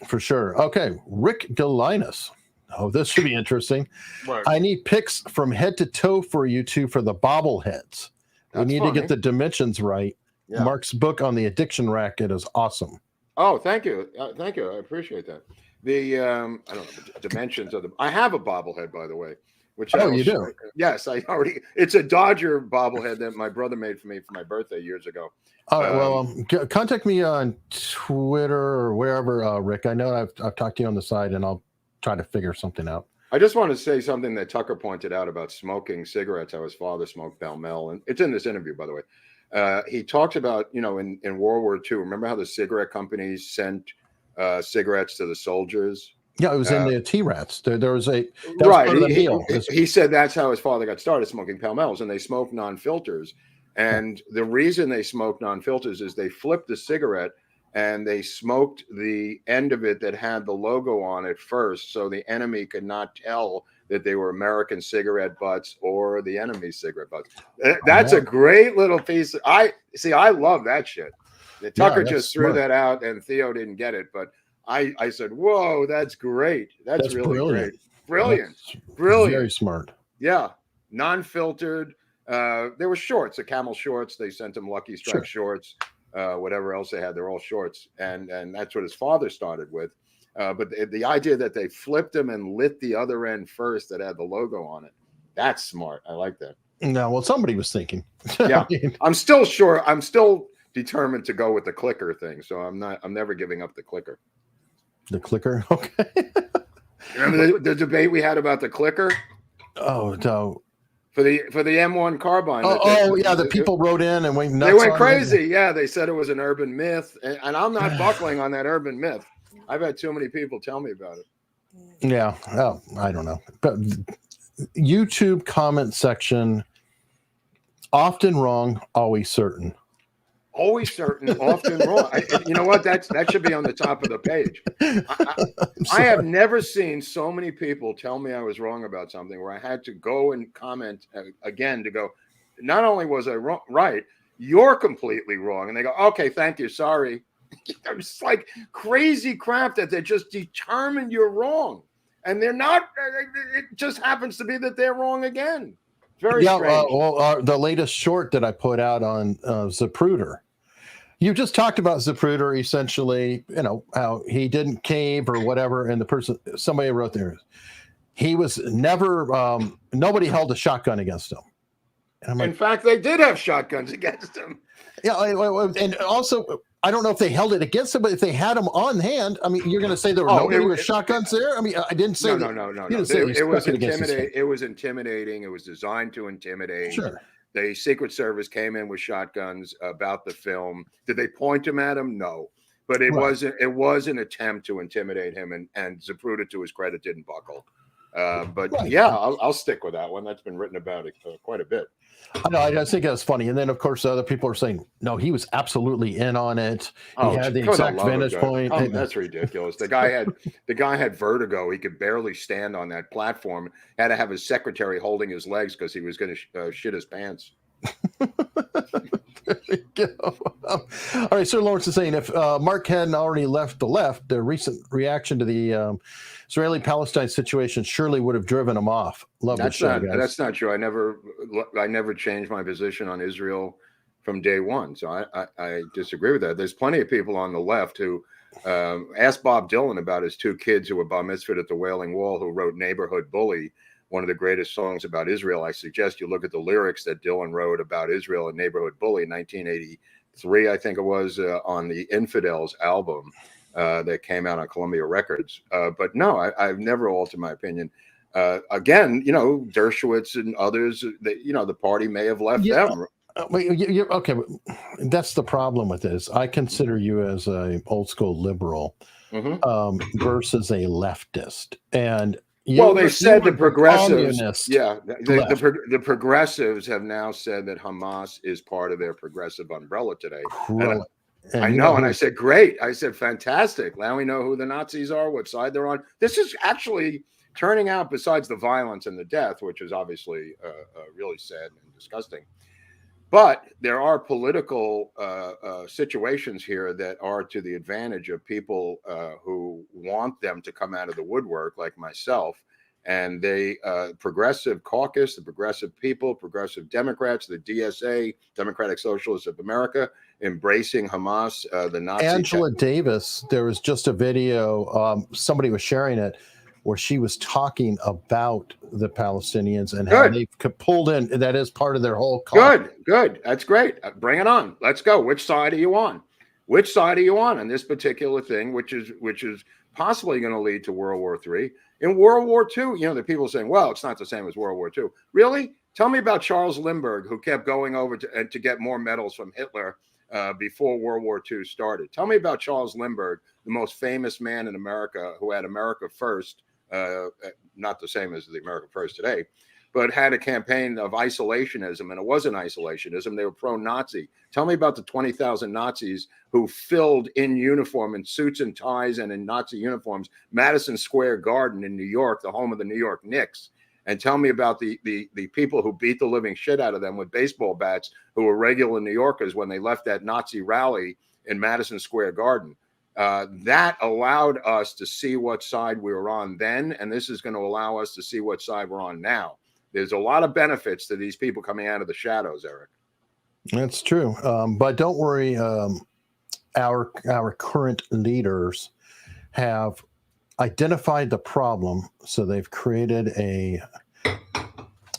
For sure. Okay, Rick Galinas. Oh, this should be interesting. Right. I need pics from head to toe for you two for the bobbleheads. We need to get the dimensions right. Yeah. Mark's book on the addiction racket is awesome. Oh, thank you. Thank you. I appreciate that. The I don't know the dimensions of the. I have a bobblehead, by the way. Which you do? Yes, I already. It's a Dodger bobblehead that my brother made for me for my birthday years ago. All right. Well, contact me on Twitter or wherever, Rick. I know I've talked to you on the side, and I'll try to figure something out. I just want to say something that Tucker pointed out about smoking cigarettes. How his father smoked Pall Mall, and it's in this interview, by the way. He talks about, in World War II. Remember how the cigarette companies sent cigarettes to the soldiers? Yeah, it was in the T-Rats. There was a He said that's how his father got started smoking Pall Malls, and they smoked non-filters. And the reason they smoked non-filters is they flipped the cigarette and they smoked the end of it that had the logo on it first, so the enemy could not tell that they were American cigarette butts or the enemy's cigarette butts. That's a great little piece. I love that shit. Tucker just threw that out, and Theo didn't get it, but I said, "Whoa, that's great. That's really brilliant. Brilliant. Very smart." Yeah, non-filtered. There were shorts, the camel shorts. They sent him Lucky Strike shorts. Whatever else they had, they're all shorts, and that's what his father started with. But the idea that they flipped them and lit the other end first that had the logo on it, that's smart. I like that. No, well, somebody was thinking. Yeah, I'm still determined to go with the clicker thing. So I'm never giving up the clicker. The clicker, okay. Remember the debate we had about the clicker? Oh no. For the M1 carbine. The people wrote in and went nuts. They went crazy. Yeah, they said it was an urban myth, and I'm not buckling on that urban myth. I've had too many people tell me about it. Yeah, I don't know. But YouTube comment section, often wrong, always certain. Always certain, often wrong. You know what? That should be on the top of the page. I have never seen so many people tell me I was wrong about something where I had to go and comment again to go, not only was I wrong, right, you're completely wrong. And they go, okay, thank you, sorry. It's like crazy crap that they just determined you're wrong. And they're not, it just happens to be that they're wrong again. Very strange. The latest short that I put out on Zapruder. You just talked about Zapruder, essentially, how he didn't cave or whatever. And somebody wrote there, he was never, nobody held a shotgun against him. And I'm like, in fact, they did have shotguns against him. Yeah. And also, I don't know if they held it against him, but if they had them on hand, I mean, you're going to say there were nobody with shotguns there? I mean, I didn't say no. It was intimidating. It was intimidating. It was designed to intimidate. Sure. The Secret Service came in with shotguns about the film. Did they point them at him? No. But it wasn't. It was an attempt to intimidate him, and Zapruder, to his credit, didn't buckle. I'll stick with that one. That's been written about it quite a bit. I know. I think that's funny. And then, of course, other people are saying, no, he was absolutely in on it. He had the exact vantage point. Oh, that's ridiculous. The guy had vertigo. He could barely stand on that platform. Had to have his secretary holding his legs because he was going to shit his pants. There you go. All right, Sir Lawrence is saying, if Mark hadn't already left the left, the recent reaction to the Israeli-Palestine situation surely would have driven him off. Love the show, guys. That's not true. I never changed my position on Israel from day one. So I disagree with that. There's plenty of people on the left who asked Bob Dylan about his two kids who were bar mitzvahed at the Wailing Wall, who wrote "Neighborhood Bully," one of the greatest songs about Israel. I suggest you look at the lyrics that Dylan wrote about Israel in "Neighborhood Bully" in 1983, I think it was, on the Infidels album that came out on Columbia Records. But no, I've never altered my opinion. Again, Dershowitz and others, the party may have left them. Okay, that's the problem with this. I consider you as a old school liberal. versus a leftist. And Well, they said the progressives, communist the progressives have now said that Hamas is part of their progressive umbrella today. And I know, and I said, great. I said, fantastic. Now we know who the Nazis are, what side they're on. This is actually turning out, besides the violence and the death, which is obviously really sad and disgusting. But there are political situations here that are to the advantage of people who want them to come out of the woodwork, like myself. And they, Progressive Caucus, the Progressive People, Progressive Democrats, the DSA, Democratic Socialists of America, embracing Hamas, the Nazi. Angela Davis, there was just a video, somebody was sharing it, where she was talking about the Palestinians and how they pulled in. That is part of their whole cause. Good. That's great. Bring it on. Let's go. Which side are you on? Which side are you on this particular thing, which is possibly going to lead to World War III? In World War II, the people saying, well, it's not the same as World War II. Really? Tell me about Charles Lindbergh, who kept going over to get more medals from Hitler before World War II started. Tell me about Charles Lindbergh, the most famous man in America, who had America First, not the same as the America First today, but had a campaign of isolationism, and it wasn't isolationism. They were pro-Nazi. Tell me about the 20,000 Nazis who filled in uniform, in suits and ties and in Nazi uniforms, Madison Square Garden in New York, the home of the New York Knicks. And tell me about the people who beat the living shit out of them with baseball bats, who were regular New Yorkers when they left that Nazi rally in Madison Square Garden. That allowed us to see what side we were on then, and this is going to allow us to see what side we're on now. There's a lot of benefits to these people coming out of the shadows, Eric. That's true. But don't worry, our current leaders have identified the problem, so they've created a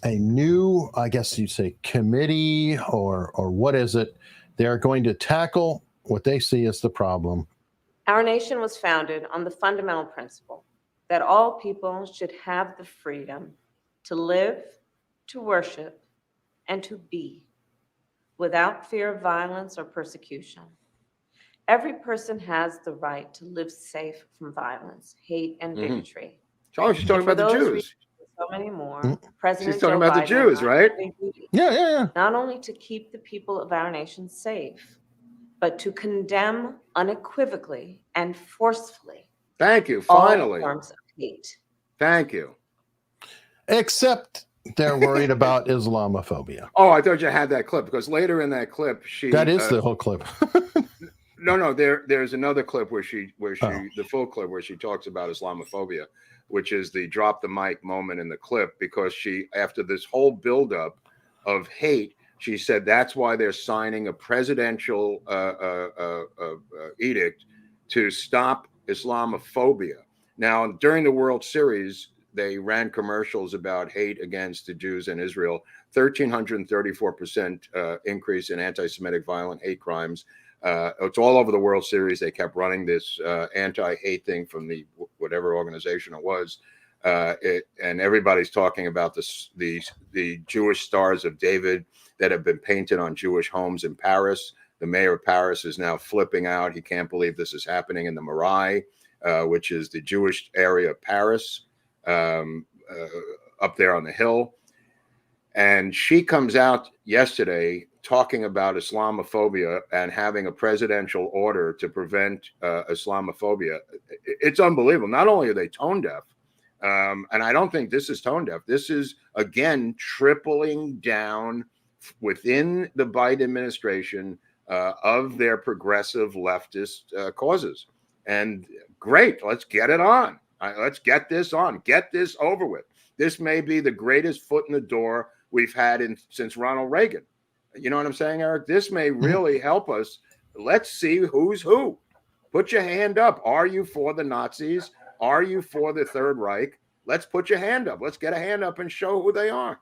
new, I guess you'd say, committee or what is it? They're going to tackle what they see as the problem. Our nation was founded on the fundamental principle that all people should have the freedom to live, to worship, and to be without fear of violence or persecution. Every person has the right to live safe from violence, hate, and bigotry. Oh, she's talking about the Jews. So many more. President She's talking Joe about the Biden Jews, right? Yeah. Not only to keep the people of our nation safe, but to condemn unequivocally and forcefully. Thank you. Finally. All forms of hate. Thank you. Except they're worried about Islamophobia. Oh, I thought you had that clip, because later in that clip, that is the whole clip. No, there's another clip the full clip where she talks about Islamophobia, which is the drop the mic moment in the clip, because she, after this whole buildup of hate, she said that's why they're signing a presidential edict to stop Islamophobia. Now, during the World Series, they ran commercials about hate against the Jews in Israel, 1,334% increase in anti-Semitic violent hate crimes. It's all over the World Series. They kept running this anti-hate thing from the whatever organization it was. And everybody's talking about the Jewish stars of David that have been painted on Jewish homes in Paris. The mayor of Paris is now flipping out. He can't believe this is happening in the Marais, which is the Jewish area of Paris, up there on the hill. And she comes out yesterday talking about Islamophobia and having a presidential order to prevent Islamophobia. It's unbelievable. Not only are they tone deaf, and I don't think this is tone deaf. This is, again, tripling down within the Biden administration of their progressive leftist causes. And great, let's get it on. Let's get this on. Get this over with. This may be the greatest foot in the door we've had since Ronald Reagan. You know what I'm saying, Eric? This may really help us. Let's see who's who. Put your hand up. Are you for the Nazis? Are you for the Third Reich? Let's put your hand up. Let's get a hand up and show who they are.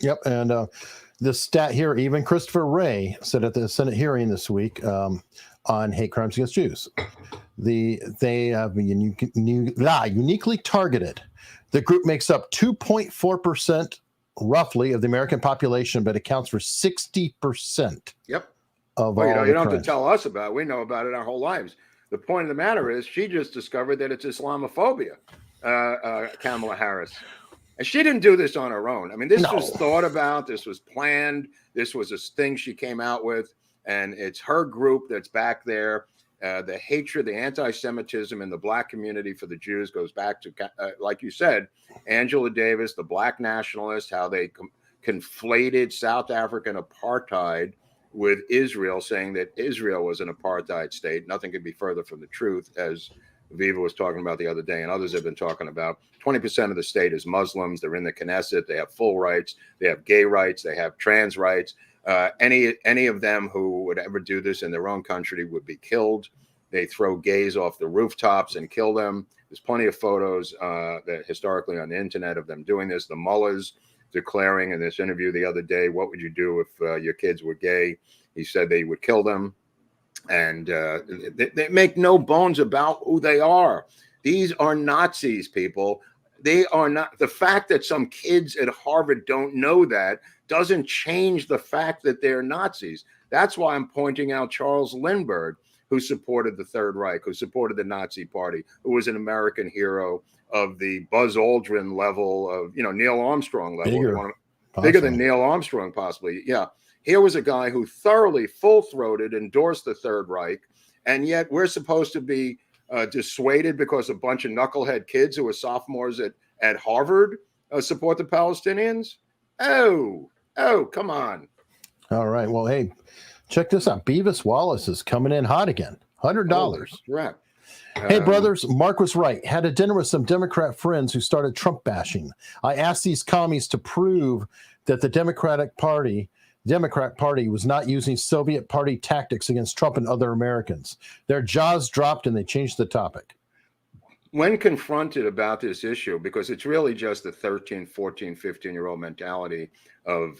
Yep. And the stat here, even Christopher Wray said at the Senate hearing this week on hate crimes against Jews, they have been uniquely targeted. The group makes up 2.4% roughly of the American population, but accounts for 60%. Yep. Of well, all you don't crimes. have to tell us about it. We know about it our whole lives. The point of the matter is she just discovered that it's Islamophobia, Kamala Harris. And she didn't do this on her own. I mean, this was thought about, this was planned, this was a thing she came out with, and it's her group that's back there. The hatred, the anti-Semitism in the Black community for the Jews goes back to, like you said, Angela Davis, the Black nationalist, how they conflated South African apartheid with Israel, saying that Israel was an apartheid state. Nothing could be further from the truth, as Viva was talking about the other day, and others have been talking about. 20% of the state is Muslims. They're in the Knesset. They have full rights. They have gay rights. They have trans rights. Any of them who would ever do this in their own country would be killed. They throw gays off the rooftops and kill them. There's plenty of photos that historically on the internet of them doing this. The mullahs declaring in this interview the other day, what would you do if your kids were gay? He said they would kill them. And they make no bones about who they are. These are Nazis, people. They are not. The fact that some kids at Harvard don't know that doesn't change the fact that they're Nazis. That's why I'm pointing out Charles Lindbergh, who supported the Third Reich, who supported the Nazi Party, who was an American hero of the Buzz Aldrin level of, Neil Armstrong level. Bigger than Neil Armstrong, possibly. Yeah. Here was a guy who thoroughly, full-throated endorsed the Third Reich, and yet we're supposed to be dissuaded because a bunch of knucklehead kids who are sophomores at Harvard support the Palestinians? Oh, come on. All right. Well, hey, check this out. Beavis Wallace is coming in hot again. $100. Right. Hey, brothers, Mark was right. Had a dinner with some Democrat friends who started Trump bashing. I asked these commies to prove that the Democrat Party was not using Soviet party tactics against Trump and other Americans. Their jaws dropped and they changed the topic. When confronted about this issue, because it's really just the 13, 14, 15-year-old mentality of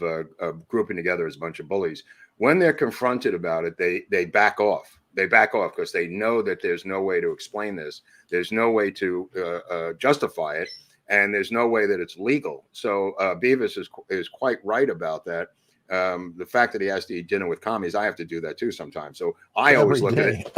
grouping together as a bunch of bullies. When they're confronted about it, they back off. They back off because they know that there's no way to explain this. There's no way to justify it, and there's no way that it's legal. So Beavis is quite right about that. The fact that he has to eat dinner with commies, I have to do that too sometimes. So I always look at it.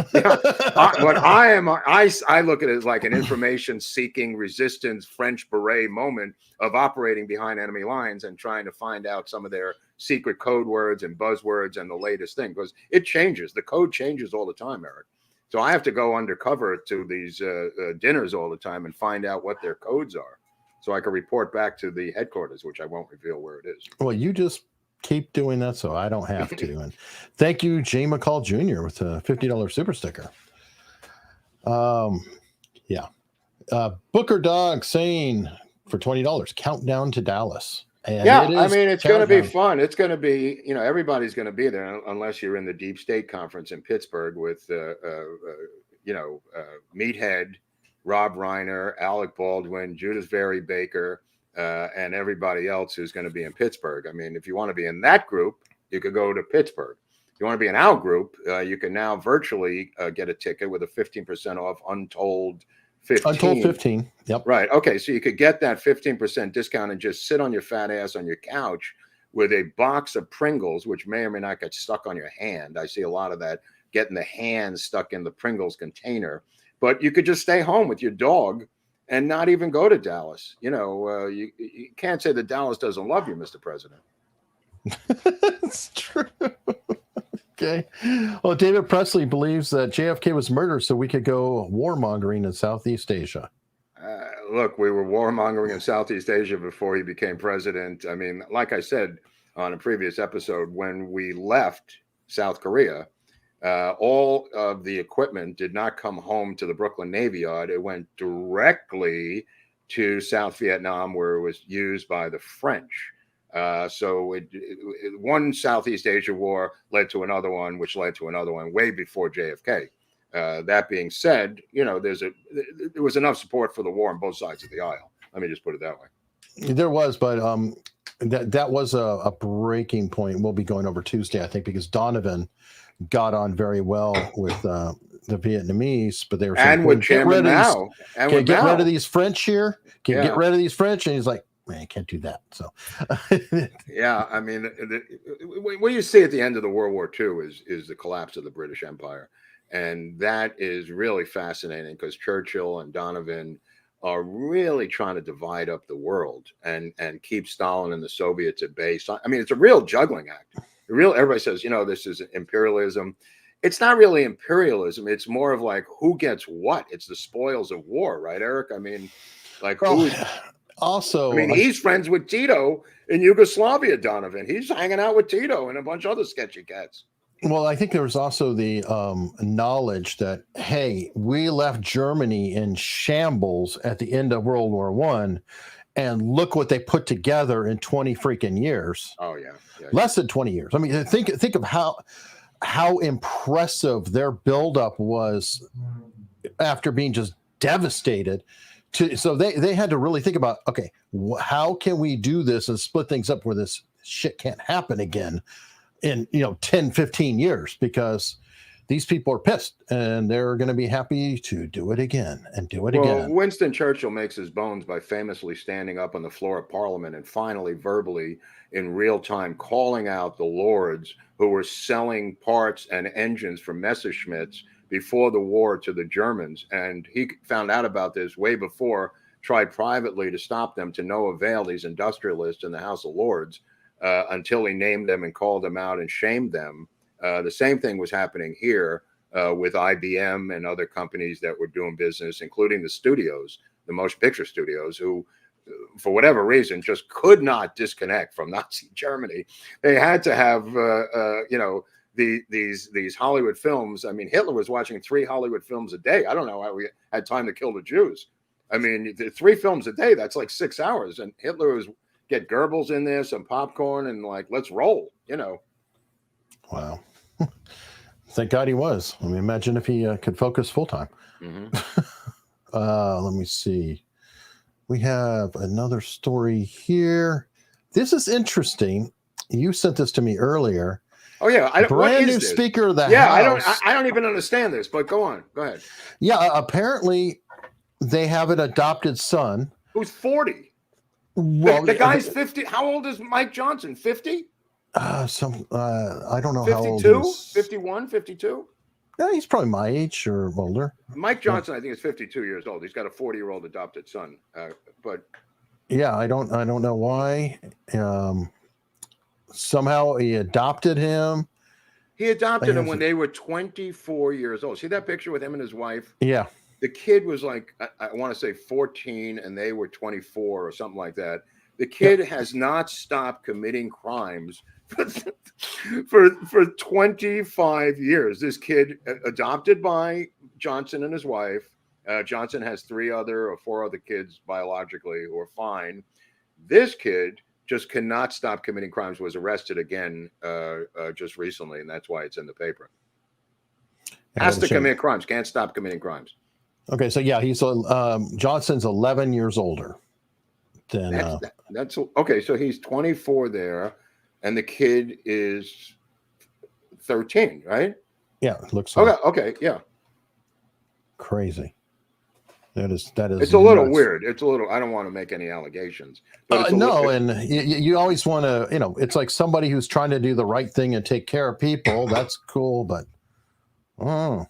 I look at it as like an information-seeking resistance French beret moment of operating behind enemy lines and trying to find out some of their secret code words and buzzwords and the latest thing, because it changes. The code changes all the time, Eric. So I have to go undercover to these dinners all the time and find out what their codes are, so I can report back to the headquarters, which I won't reveal where it is. Well, you just keep doing that so I don't have to. And thank you, Jay McCall Jr. with a $50 super sticker. Booker Dog saying for $20, countdown to Dallas. And it's going to be fun. It's going to be, everybody's going to be there unless you're in the Deep State Conference in Pittsburgh with, Meathead, Rob Reiner, Alec Baldwin, Judith Vary Baker, and everybody else who's going to be in Pittsburgh. I mean, if you want to be in that group, you could go to Pittsburgh. If you want to be in our group, you can now virtually get a ticket with a 15% off Untold 15. Untold 15. Yep. Right. Okay. So you could get that 15% discount and just sit on your fat ass on your couch with a box of Pringles, which may or may not get stuck on your hand. I see a lot of that, getting the hand stuck in the Pringles container. But you could just stay home with your dog and not even go to Dallas. You can't say that Dallas doesn't love you, Mr. President. It's true. Okay. Well, David Presley believes that JFK was murdered so we could go warmongering in Southeast Asia. Look, we were warmongering in Southeast Asia before he became president. I mean, like I said on a previous episode, when we left South Korea, all of the equipment did not come home to the Brooklyn Navy Yard. It went directly to South Vietnam, where it was used by the French. So one Southeast Asia war led to another one, which led to another one way before JFK. That being said, there was enough support for the war on both sides of the aisle. Let me just put it that way. There was, but that was a breaking point. We'll be going over Tuesday, I think, because Donovan got on very well with the Vietnamese, but they were saying, with Chairman Mao. Get rid of these French here. Get rid of these French. And he's like, man, can't do that. So, yeah, I mean, what you see at the end of the World War II is the collapse of the British Empire. And that is really fascinating because Churchill and Donovan are really trying to divide up the world and keep Stalin and the Soviets at bay. So, I mean, it's a real juggling act. Everybody says, this is imperialism. It's not really imperialism. It's more of like who gets what. It's the spoils of war, right, Eric? I mean, like who's also, I mean, he's friends with Tito in Yugoslavia, Donovan. He's hanging out with Tito and a bunch of other sketchy cats. Well, I think there was also the knowledge that, hey, we left Germany in shambles at the end of World War I, and look what they put together in 20 freaking years. Oh, yeah. Less than 20 years. I mean, think of how impressive their buildup was after being just devastated. So they had to really think about, okay, how can we do this and split things up where this shit can't happen again in 10, 15 years, because these people are pissed and they're going to be happy to do it again and do it again. Winston Churchill makes his bones by famously standing up on the floor of Parliament and finally verbally in real time calling out the lords who were selling parts and engines for Messerschmitts before the war to the Germans. And he found out about this way before, tried privately to stop them, to no avail, these industrialists in the House of Lords, until he named them and called them out and shamed them. The same thing was happening here with IBM and other companies that were doing business, including the studios, the motion picture studios, who, for whatever reason, just could not disconnect from Nazi Germany. They had to have, these Hollywood films. I mean, Hitler was watching 3 Hollywood films a day. I don't know how we had time to kill the Jews. I mean, 3 films a day, that's like 6 hours. And Hitler was get Goebbels in there, some popcorn, and like, let's roll, Wow. Thank God he was. I mean, imagine if he could focus full time. Mm-hmm. Let me see. We have another story here. This is interesting. You sent this to me earlier. Oh yeah, brand new Speaker of the House. Yeah, I don't even understand this, but go on, go ahead. Yeah, apparently they have an adopted son who's 40. Well, the guy's 50. How old is Mike Johnson? 50? I don't know 52? how old he is. 51, 52? Yeah, he's probably my age or older. Mike Johnson, I think, is 52 years old. He's got a 40-year-old adopted son. But yeah, I don't know why. Somehow he adopted him. He adopted him when they were 24 years old. See that picture with him and his wife? Yeah. The kid was like, I want to say 14, and they were 24 or something like that. The kid has not stopped committing crimes for 25 years. This kid, adopted by Johnson and his wife. Johnson has 3 or 4 other kids biologically who are fine. This kid just cannot stop committing crimes, was arrested again just recently, and that's why it's in the paper. Has to commit crimes, can't stop committing crimes. Okay, so yeah, he's Johnson's 11 years older than that's okay. So he's 24 there, and the kid is 13, right? Yeah, it looks like. Okay, yeah. Crazy. That is. It's a little weird. It's a little. I don't want to make any allegations. But and you always want to. It's like somebody who's trying to do the right thing and take care of people. That's cool, but. Oh.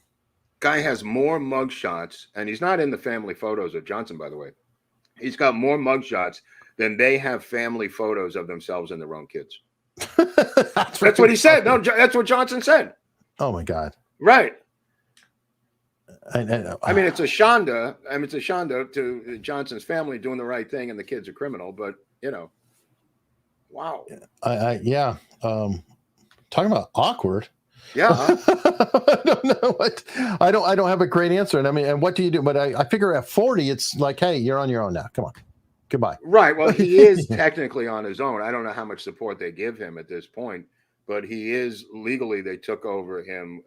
Guy has more mugshots, and he's not in the family photos of Johnson, by the way. He's got more mugshots than they have family photos of themselves and their own kids. That's what he said. No, that's what Johnson said. Oh my God! Right. I mean, it's a shanda. I mean, it's a shanda to Johnson's family doing the right thing, and the kid's a criminal. But wow. Yeah. Talking about awkward. Yeah. I don't know what. I don't have a great answer. And I mean, and what do you do? But I figure at 40, it's like, hey, you're on your own now. Come on. Goodbye. Right. Well, he is technically on his own. I don't know how much support they give him at this point, but he is legally. They took over him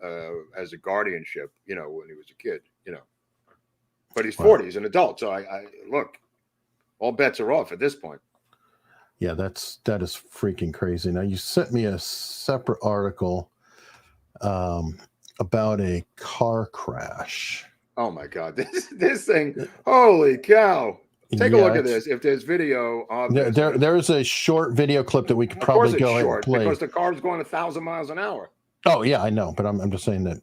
as a guardianship, when he was a kid, But he's 40. He's an adult. So I look, all bets are off at this point. Yeah, that is freaking crazy. Now you sent me a separate article about a car crash. Oh my God, this thing! Holy cow! Take a look at this. If there's video of this, there's a short video clip that we could probably go ahead and play because the car's going 1,000 miles an hour. Oh yeah, I know, but I'm just saying that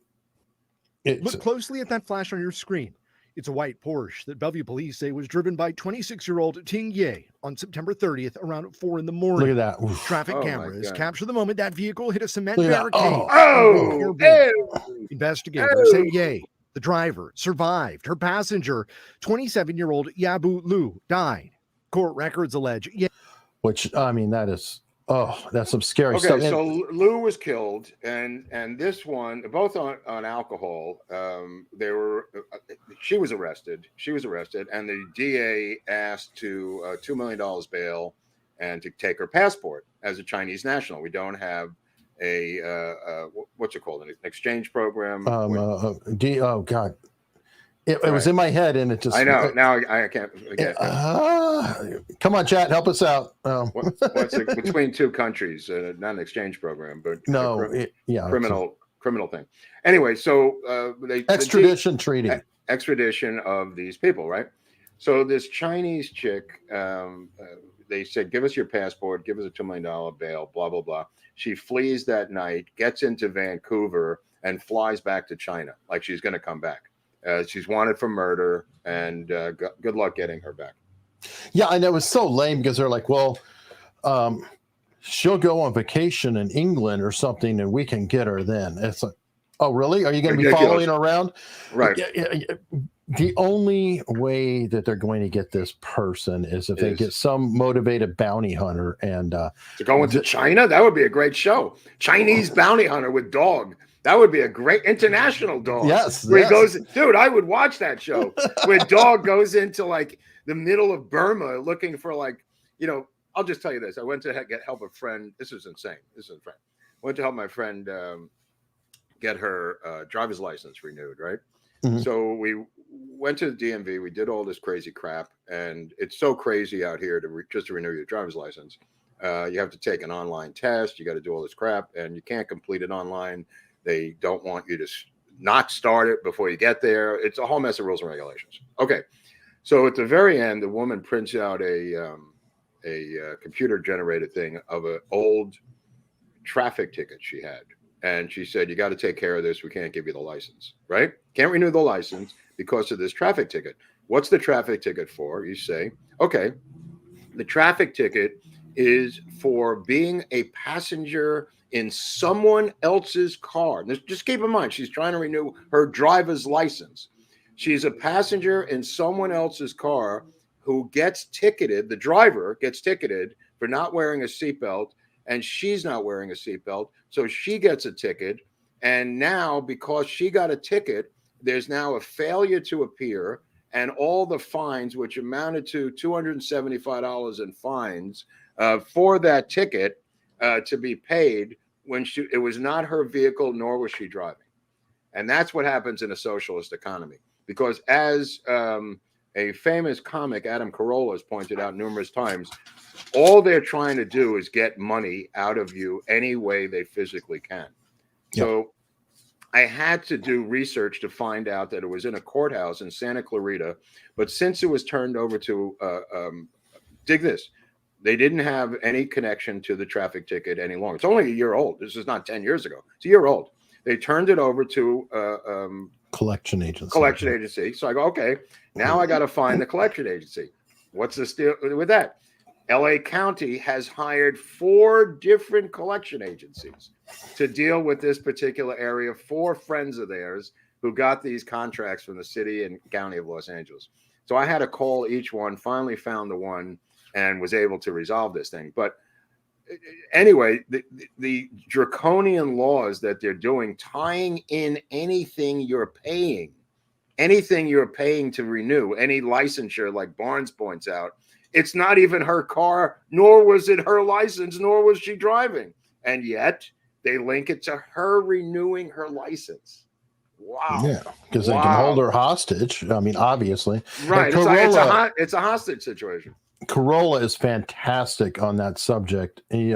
It's, Look closely at that flash on your screen. It's a white Porsche that Bellevue police say was driven by 26-year-old Ting Ye on September 30th around 4 in the morning. look at that. Oof. Traffic Oh, my cameras God. capture the moment that vehicle hit a cement Look at that. barricade. Oh, hey, Investigators say Ye, the driver, survived. Her passenger, 27-year-old Yabu Lu, died. Court records allege Ye. Which, I mean, that is, that's some scary okay. stuff. So Lou was killed, and this one, both on alcohol. They were. She was arrested. And the DA asked to $2 million bail and to take her passport as a Chinese national. We don't have a what's it called, an exchange program. Oh God, it was Right. in my head, and it just. I know. Now I can't. Come on, chat, help us out. What's it, between two countries? Not an exchange program, but No, criminal thing. Anyway, so extradition treaty. Extradition of these people, right? So this Chinese chick, they said, "Give us your passport, give us a $2 million bail." Blah blah blah. She flees that night, gets into Vancouver, and flies back to China like she's going to come back. She's wanted for murder, and good luck getting her back. Yeah, and it was so lame because they're like, well, she'll go on vacation in England or something, and we can get her then. It's like, oh, really? Are you going to be following her around? Right. The only way that they're going to get this person is if they get some motivated bounty hunter and to go into China. That would be a great show. Chinese bounty hunter with dog. That would be a great international dog. Yes. Where he goes, dude, I would watch that show where dog goes into like the middle of Burma looking for like, I'll just tell you this. I went to help a friend. This is insane. Went to help my friend get her driver's license renewed, right? Mhm. So we went to the DMV. We did all this crazy crap, and it's so crazy out here just to renew your driver's license. You have to take an online test. You got to do all this crap, and you can't complete it online. They don't want you to not start it before you get there. It's a whole mess of rules and regulations. Okay, so at the very end, the woman prints out a computer-generated thing of an old traffic ticket she had. And she said, you got to take care of this. We can't give you the license, right? Can't renew the license because of this traffic ticket. What's the traffic ticket for? You say, okay, the traffic ticket is for being a passenger in someone else's car. Just keep in mind, she's trying to renew her driver's license. She's a passenger in someone else's car who gets ticketed. The driver gets ticketed for not wearing a seatbelt, and she's not wearing a seatbelt. So she gets a ticket. And now, because she got a ticket, there's now a failure to appear, and all the fines, which amounted to $275 in fines for that ticket to be paid when it was not her vehicle, nor was she driving. And that's what happens in a socialist economy. Because as a famous comic, Adam Carolla, has pointed out numerous times, all they're trying to do is get money out of you any way they physically can. Yeah. So I had to do research to find out that it was in a courthouse in Santa Clarita. But since it was turned over to, dig this, they didn't have any connection to the traffic ticket any longer. It's only a year old. This is not 10 years ago. It's a year old. They turned it over to collection agency. So I go, okay, now I got to find the collection agency. What's the deal with that? LA County has hired 4 different collection agencies to deal with this particular area. 4 friends of theirs who got these contracts from the city and county of Los Angeles. So I had to call each one, finally found the one, and was able to resolve this thing. But anyway, the draconian laws that they're doing, tying in anything you're paying to renew, any licensure, like Barnes points out, it's not even her car, nor was it her license, nor was she driving. And yet they link it to her renewing her license. Wow. Yeah, because they can hold her hostage. I mean, obviously. Right. It's a hostage situation. Carolla is fantastic on that subject. He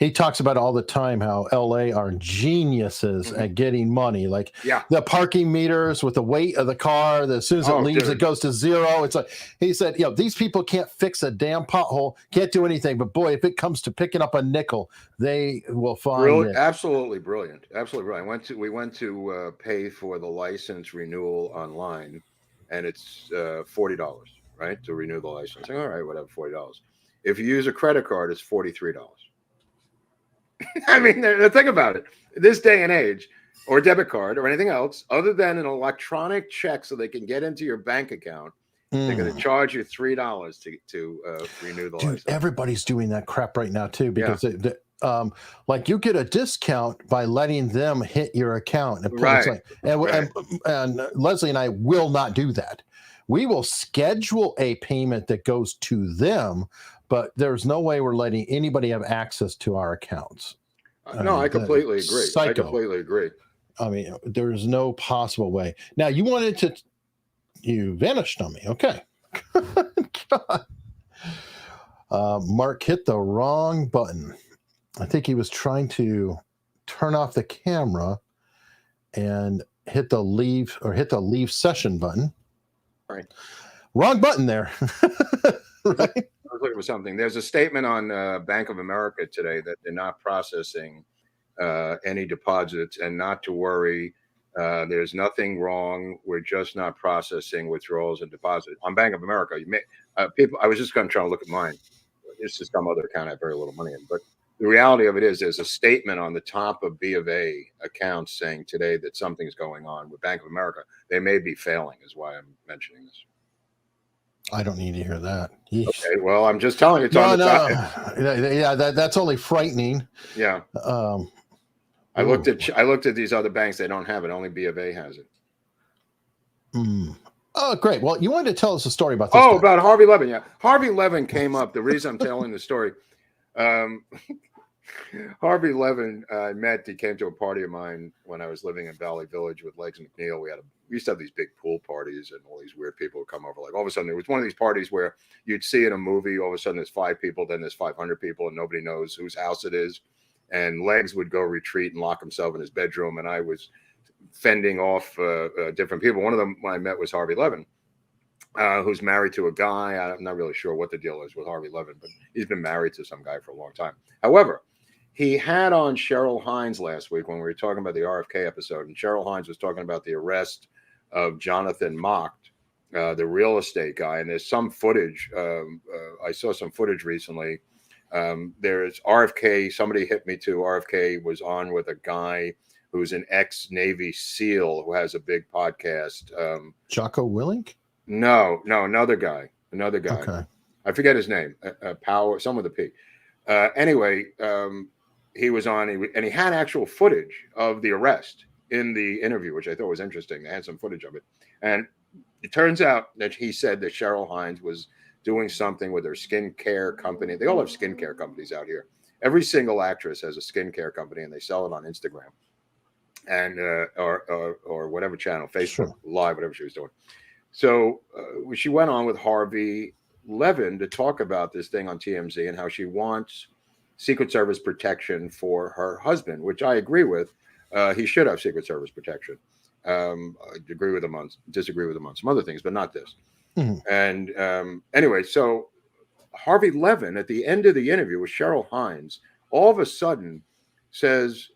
He talks about all the time how LA are geniuses at getting money. Like Yeah. the parking meters with the weight of the car, as soon as it leaves, it goes to zero. It's like, he said, these people can't fix a damn pothole, can't do anything. But boy, if it comes to picking up a nickel, they will find it. Absolutely brilliant. Absolutely brilliant. We went to pay for the license renewal online, and it's $40, right, to renew the license. All right, whatever, $40. If you use a credit card, it's $43. I mean, think about it. This day and age, or debit card or anything else, other than an electronic check so they can get into your bank account, they're going to charge you $3 to renew the license. Everybody's doing that crap right now, too, because like you get a discount by letting them hit your account. And Leslie and I will not do that. We will schedule a payment that goes to them, but there's no way we're letting anybody have access to our accounts. No, I completely agree. Psycho. I completely agree. I mean, there's no possible way. Now, you vanished on me. Okay. God. Mark hit the wrong button. I think he was trying to turn off the camera and hit the leave session button. Right. Wrong button there. Right. I was looking for something. There's a statement on Bank of America today that they're not processing any deposits, and not to worry. There's nothing wrong. We're just not processing withdrawals and deposits. On Bank of America, people. I was just going to try to look at mine. This is some other account I have very little money in, but the reality of it is there's a statement on the top of B of A accounts saying today that something's going on with Bank of America. They may be failing, is why I'm mentioning this. I don't need to hear that. Yeesh. Okay, well, I'm just telling you. It's on the top. Yeah, that's only frightening. Yeah. I looked at these other banks. They don't have it. Only B of A has it. Oh, great. Well, you wanted to tell us a story about this. Oh, about Harvey Levin. Yeah. Harvey Levin came up. The reason I'm telling the story, Harvey Levin, he came to a party of mine when I was living in Valley Village with Legs McNeil. We used to have these big pool parties, and all these weird people would come over. Like all of a sudden, there was one of these parties where you'd see in a movie, all of a sudden there's 5 people, then there's 500 people, and nobody knows whose house it is. And Legs would go retreat and lock himself in his bedroom, and I was fending off different people. One of them when I met was Harvey Levin, who's married to a guy. I'm not really sure what the deal is with Harvey Levin, but he's been married to some guy for a long time. However, he had on Cheryl Hines last week when we were talking about the RFK episode, and Cheryl Hines was talking about the arrest of Jonathan Mocht, the real estate guy. And there's some footage. I saw some footage recently. There's RFK. Somebody hit me too. RFK was on with a guy who's an ex-Navy SEAL who has a big podcast. Jocko Willink? No, another guy. Okay. I forget his name. Power, some with a P. Anyway, he was on, and he had actual footage of the arrest in the interview, which I thought was interesting. They had some footage of it. And it turns out that he said that Cheryl Hines was doing something with her skincare company. They all have skincare companies out here. Every single actress has a skincare company, and they sell it on Instagram and or whatever channel, Facebook Live, whatever she was doing. So she went on with Harvey Levin to talk about this thing on TMZ and how she wants Secret Service protection for her husband, which I agree with. He should have Secret Service protection. I disagree with him on some other things, but not this. Mm-hmm. And anyway, so Harvey Levin at the end of the interview with Cheryl Hines all of a sudden says,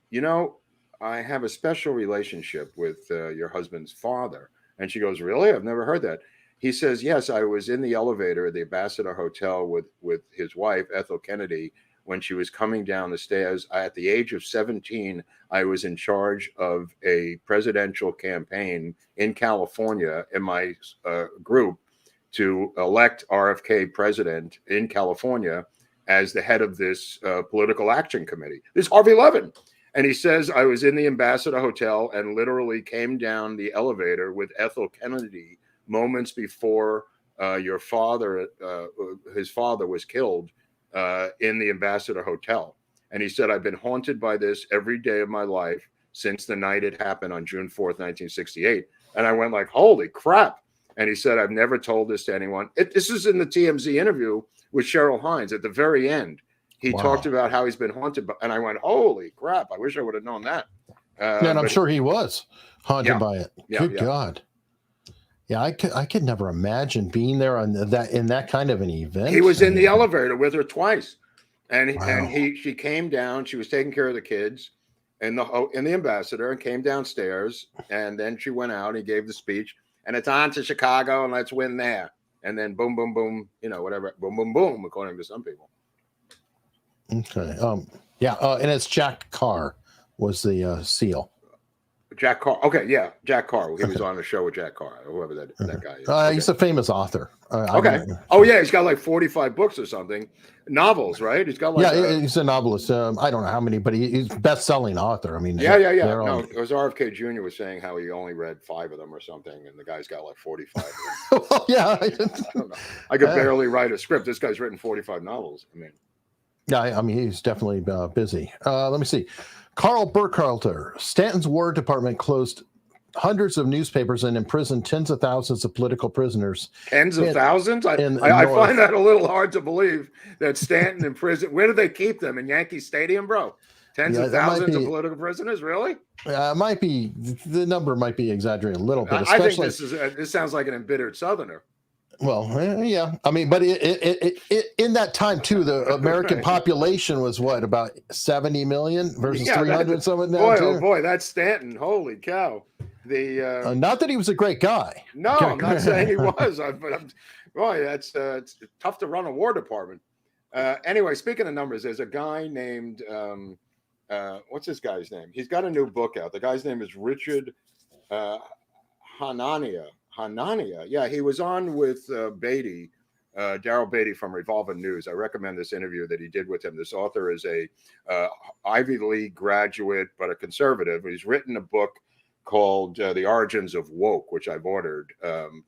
I have a special relationship with your husband's father. And she goes, really? I've never heard that. He says, yes, I was in the elevator at the Ambassador Hotel with his wife, Ethel Kennedy, when she was coming down the stairs. At the age of 17, I was in charge of a presidential campaign in California in my group to elect RFK president in California as the head of this political action committee. This is Harvey Levin. And he says, I was in the Ambassador Hotel and literally came down the elevator with Ethel Kennedy moments before your father, his father was killed in the Ambassador Hotel. And he said, I've been haunted by this every day of my life since the night it happened on June 4th, 1968. And I went like, holy crap. And he said, I've never told this to anyone. This is in the TMZ interview with Cheryl Hines at the very end. he Wow. talked about how he's been haunted, and I went, "Holy crap! I wish I would have known that." And I'm sure he was haunted Yeah. by it. Yeah, Good yeah. God. Yeah, I could never imagine being there on that in that kind of an event. He was I in the mean, elevator with her twice, and Wow. she came down. She was taking care of the kids in the Ambassador, and came downstairs, and then she went out. He gave the speech, and it's on to Chicago, and let's win there. And then boom, boom, boom, whatever, boom, boom, boom, according to some people. Okay. Yeah. And it's Jack Carr was the seal. Jack Carr. Okay, yeah, Jack Carr. He was on a show with Jack Carr, whoever that guy is. Okay. He's a famous author. Okay. Oh yeah, he's got like 45 books or something, novels, right? He's got like he's a novelist. I don't know how many, but he's best-selling author. I mean, yeah. they're No, all- it was RFK Jr. was saying how he only read 5 of them or something, and the guy's got like 45. Well, yeah. I don't know. I could barely write a script. This guy's written 45 novels. I mean, Yeah, I mean, he's definitely busy. Let me see. Carl Burkhalter, Stanton's War Department closed hundreds of newspapers and imprisoned tens of thousands of political prisoners. tens of thousands. I in find North. that a little hard to believe that Stanton in prison. Where do they keep them? In Yankee Stadium, bro? Tens Yeah, of that might thousands of be- political prisoners, really? Might be the number might be exaggerated a little bit. I think Especially, this sounds like an embittered Southerner. well, yeah. I mean, but it in that time too, the American Right. population was what, about 70 million versus Yeah, 300 something now. Boy, too? oh boy, that's Stanton. Holy cow! The Not that he was a great guy. no, I'm not saying he was, but boy, that's it's tough to run a War Department. Anyway, speaking of numbers, there's a guy named what's this guy's name? He's got a new book out. The guy's name is Richard Hanania. Yeah, he was on with Beatty, Daryl Beatty from Revolver News. I recommend this interview that he did with him. This author is a Ivy League graduate, but a conservative. He's written a book called The Origins of Woke, which I've ordered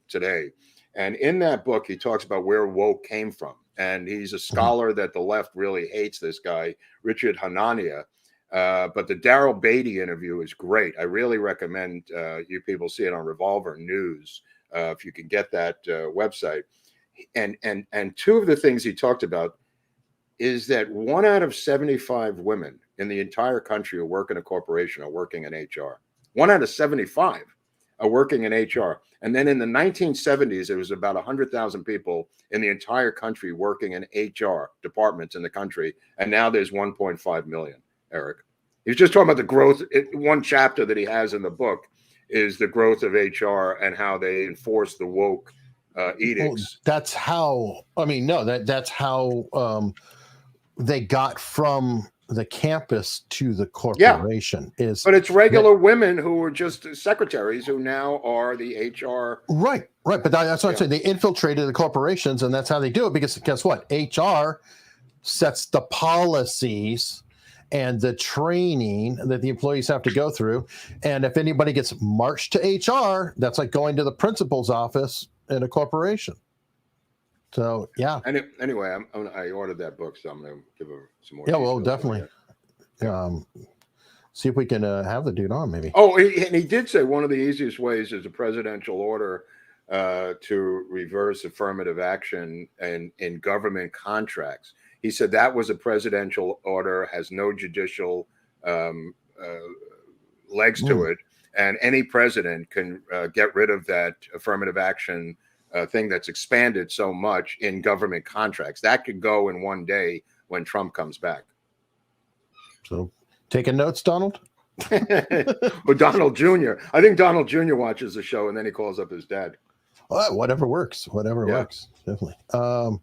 today. And in that book, he talks about where woke came from. And he's a scholar that the left really hates, this guy, Richard Hanania. But the Daryl Beatty interview is great. I really recommend you people see it on Revolver News if you can get that website. And two of the things he talked about is that 1 out of 75 women in the entire country who work in a corporation are working in HR. 1 out of 75 are working in HR. And then in the 1970s, there was about 100,000 people in the entire country working in HR departments in the country. And now there's 1.5 million. Eric, he's just talking about the growth. One chapter that he has in the book is the growth of HR and how they enforce the woke edicts. Well, that's how. I mean, no, that's how they got from the campus to the corporation. But it's regular women who were just secretaries who now are the HR. Right. But that's what I'm saying. They infiltrated the corporations, and that's how they do it. Because guess what? HR sets the policies and the training that the employees have to go through. And if anybody gets marched to HR, that's like going to the principal's office in a corporation. So, yeah. Anyway, I ordered that book, so I'm going to give her some more. Yeah, well, details definitely. See if we can have the dude on, maybe. Oh, and he did say one of the easiest ways is a presidential order to reverse affirmative action in government contracts. He said that was a presidential order, has no judicial legs to it, and any president can get rid of that affirmative action thing that's expanded so much in government contracts. That could go in one day when Trump comes back. So, taking notes, Donald? But Donald Jr., I think Donald Jr. watches the show and then he calls up his dad. Whatever works. Works. Definitely. Let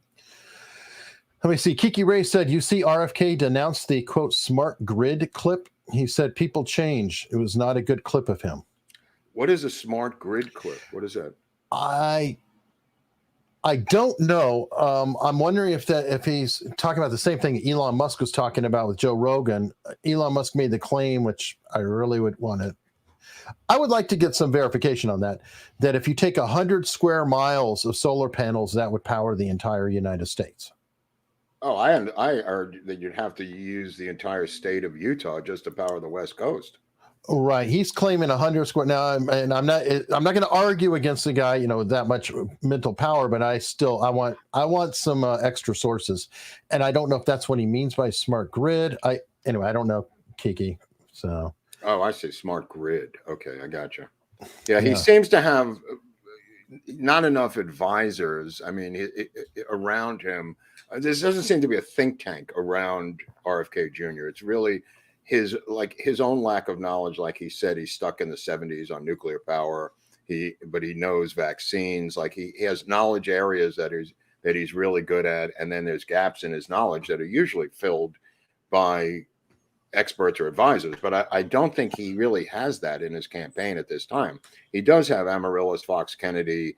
me see. Kiki Ray said, you see RFK denounced the, quote, smart grid clip. He said, people change. It was not a good clip of him. What is a smart grid clip? What is that? I don't know. I'm wondering if he's talking about the same thing Elon Musk was talking about with Joe Rogan. Elon Musk made the claim, which I really would want to. I would like to get some verification on that if you take 100 square miles of solar panels, that would power the entire United States. Oh, I heard that you'd have to use the entire state of Utah just to power the West Coast. Right, he's claiming 100 square now, and I'm not going to argue against the guy, with that much mental power, but I want some extra sources, and I don't know if that's what he means by smart grid. I don't know, Kiki. So Oh, I see. Smart grid. Okay, I got you. Yeah, he yeah, seems to have not enough advisors. I mean, around him, there doesn't seem to be a think tank around RFK Jr. It's really his own lack of knowledge. Like he said, he's stuck in the 70s on nuclear power. But he knows vaccines. Like he has knowledge areas that he's really good at, and then there's gaps in his knowledge that are usually filled by experts or advisors, but I don't think he really has that in his campaign at this time. He does have Amaryllis Fox Kennedy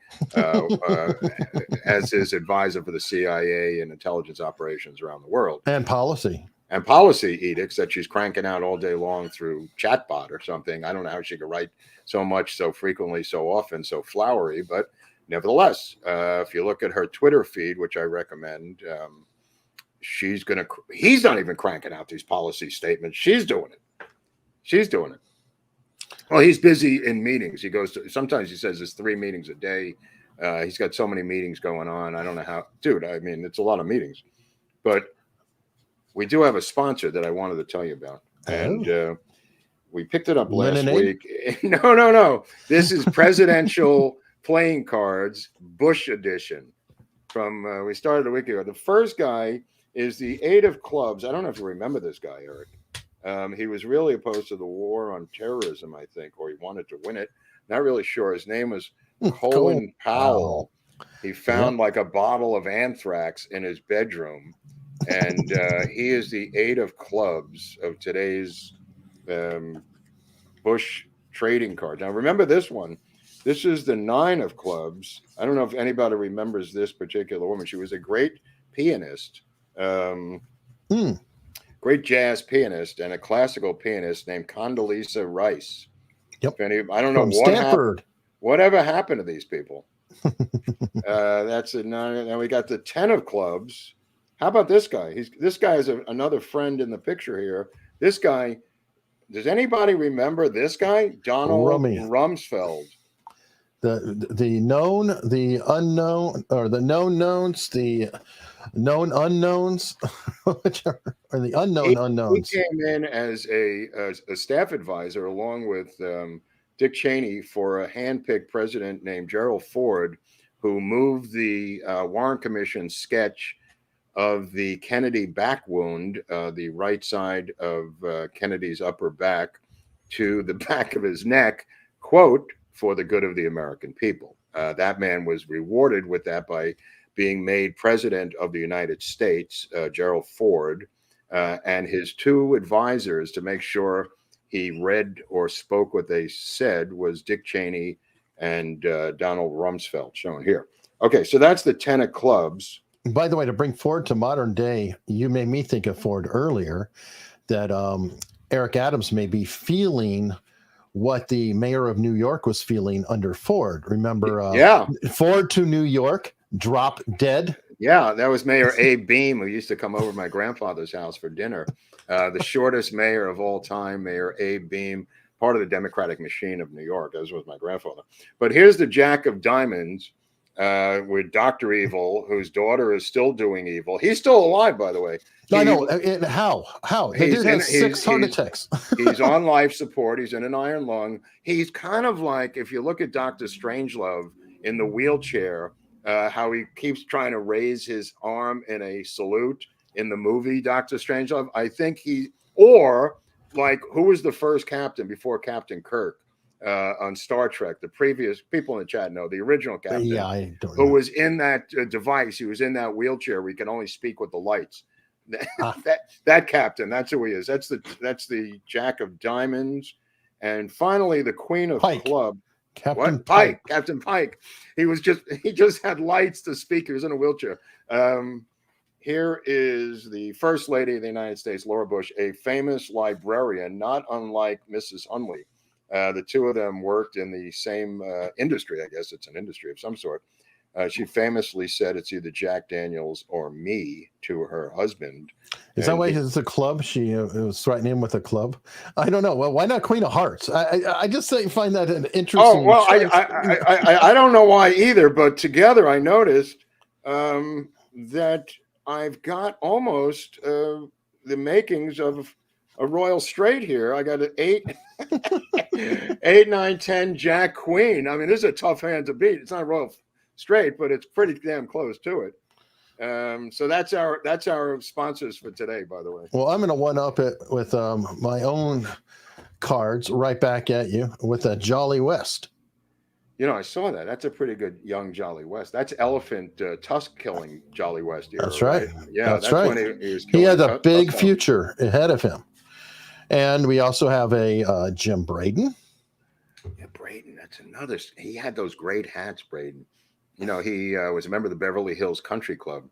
as his advisor for the CIA and intelligence operations around the world, and policy edicts that she's cranking out all day long through chatbot or something. I don't know how she could write so much, so frequently, so often, so flowery, but nevertheless, if you look at her Twitter feed, which I recommend, he's not even cranking out these policy statements. She's doing it. Well, he's busy in meetings. Sometimes he says there's 3 meetings a day. He's got so many meetings going on. I don't know how, dude, I mean, it's a lot of meetings, but we do have a sponsor that I wanted to tell you about. And we picked it up last week. No. This is presidential playing cards, Bush edition from, we started a week ago. The first guy is the 8 of clubs. I don't know if you remember this guy, Eric. He was really opposed to the war on terrorism, I think, or he wanted to win it. Not really sure. His name was Colin Powell. He found like a bottle of anthrax in his bedroom. And he is the 8 of clubs of today's Bush trading card. Now, remember this one. This is the 9 of clubs. I don't know if anybody remembers this particular woman. She was a great pianist. Great jazz pianist and a classical pianist named Condoleezza Rice. Yep. I don't know from Stanford. Whatever happened to these people. That's a 9. Now we got the 10 of clubs. How about this guy? This guy is another friend in the picture here. This guy. Does anybody remember this guy? Donald Rumsfeld. The known, the unknown, or the known knowns, the known unknowns, whichever, or the unknown unknowns. He came in as a staff advisor along with Dick Cheney for a handpicked president named Gerald Ford, who moved the Warren Commission sketch of the Kennedy back wound, the right side of Kennedy's upper back, to the back of his neck, quote, for the good of the American people. That man was rewarded with that by being made president of the United States, Gerald Ford, and his 2 advisors to make sure he read or spoke what they said was Dick Cheney and Donald Rumsfeld, shown here. Okay, so that's the 10 of clubs. By the way, to bring Ford to modern day, you made me think of Ford earlier, that Eric Adams may be feeling what the mayor of New York was feeling under Ford. Remember, Ford to New York, drop dead. Yeah, that was Mayor Abe Beame, who used to come over to my grandfather's house for dinner. The shortest mayor of all time, Mayor Abe Beame, part of the Democratic machine of New York, as was my grandfather. But here's the Jack of Diamonds with Dr. Evil, whose daughter is still doing evil. He's still alive, by the way. I know. How? The dude has 6 heart attacks. He's on life support. He's in an iron lung. He's kind of like, if you look at Dr. Strangelove in the wheelchair, how he keeps trying to raise his arm in a salute in the movie Dr. Strangelove. I think or like, who was the first captain before Captain Kirk on Star Trek? The previous people in the chat know the original captain. Yeah, I don't know. Who was in that device. He was in that wheelchair where he can only speak with the lights. That captain, that's who he is. That's the Jack of Diamonds. And finally, the Queen of Club. Captain Pike. Captain Pike. He just had lights to speak. He was in a wheelchair. Here is the First Lady of the United States, Laura Bush, a famous librarian, not unlike Mrs. Hunley. The 2 of them worked in the same industry. I guess it's an industry of some sort. She famously said it's either Jack Daniels or me to her husband. Is that why it's a club? She was threatening him with a club. I don't know. Well, why not Queen of Hearts? I just find that an interesting. Oh well, choice. I don't know why either, but together I noticed that I've got almost the makings of a royal straight here. I got an 8, 9, 10 Jack Queen. I mean, this is a tough hand to beat. It's not a royal straight, but it's pretty damn close to it. So that's our sponsors for today, by the way. Well, I'm going to one up it with my own cards right back at you with a Jolly West. You know, I saw that. That's a pretty good young Jolly West. That's elephant tusk killing Jolly West here. That's right. Yeah, that's right. When he was he had a big tusk future ahead of him. And we also have a Jim Braden. Yeah, Braden. That's another. He had those great hats, Braden. You know, he was a member of the Beverly Hills Country Club,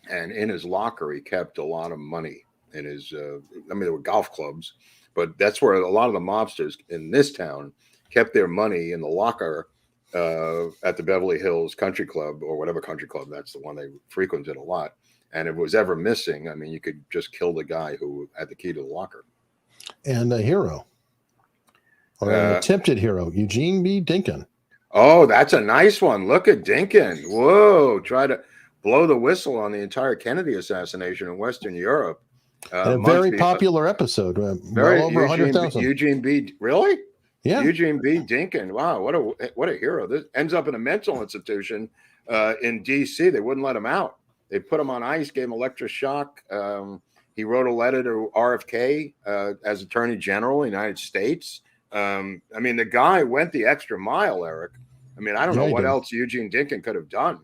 and in his locker he kept a lot of money. In his, I mean, there were golf clubs, but that's where a lot of the mobsters in this town kept their money in the locker at the Beverly Hills Country Club, or whatever country club. That's the one they frequented a lot. And if it was ever missing, I mean, you could just kill the guy who had the key to the locker. And a hero, or an attempted hero, Eugene B. Dinkin. Oh, that's a nice one. Look at Dinkin. Whoa, try to blow the whistle on the entire Kennedy assassination in Western Europe. A very popular episode. Well over 100,000. Eugene B. Really? Yeah. Eugene B. Dinkin. Wow, what a hero. This ends up in a mental institution in D.C. They wouldn't let him out. They put him on ice, gave him electroshock. He wrote a letter to RFK as Attorney General of the United States. I mean, the guy went the extra mile, Eric. I mean, I don't know what else Eugene Dinkin could have done.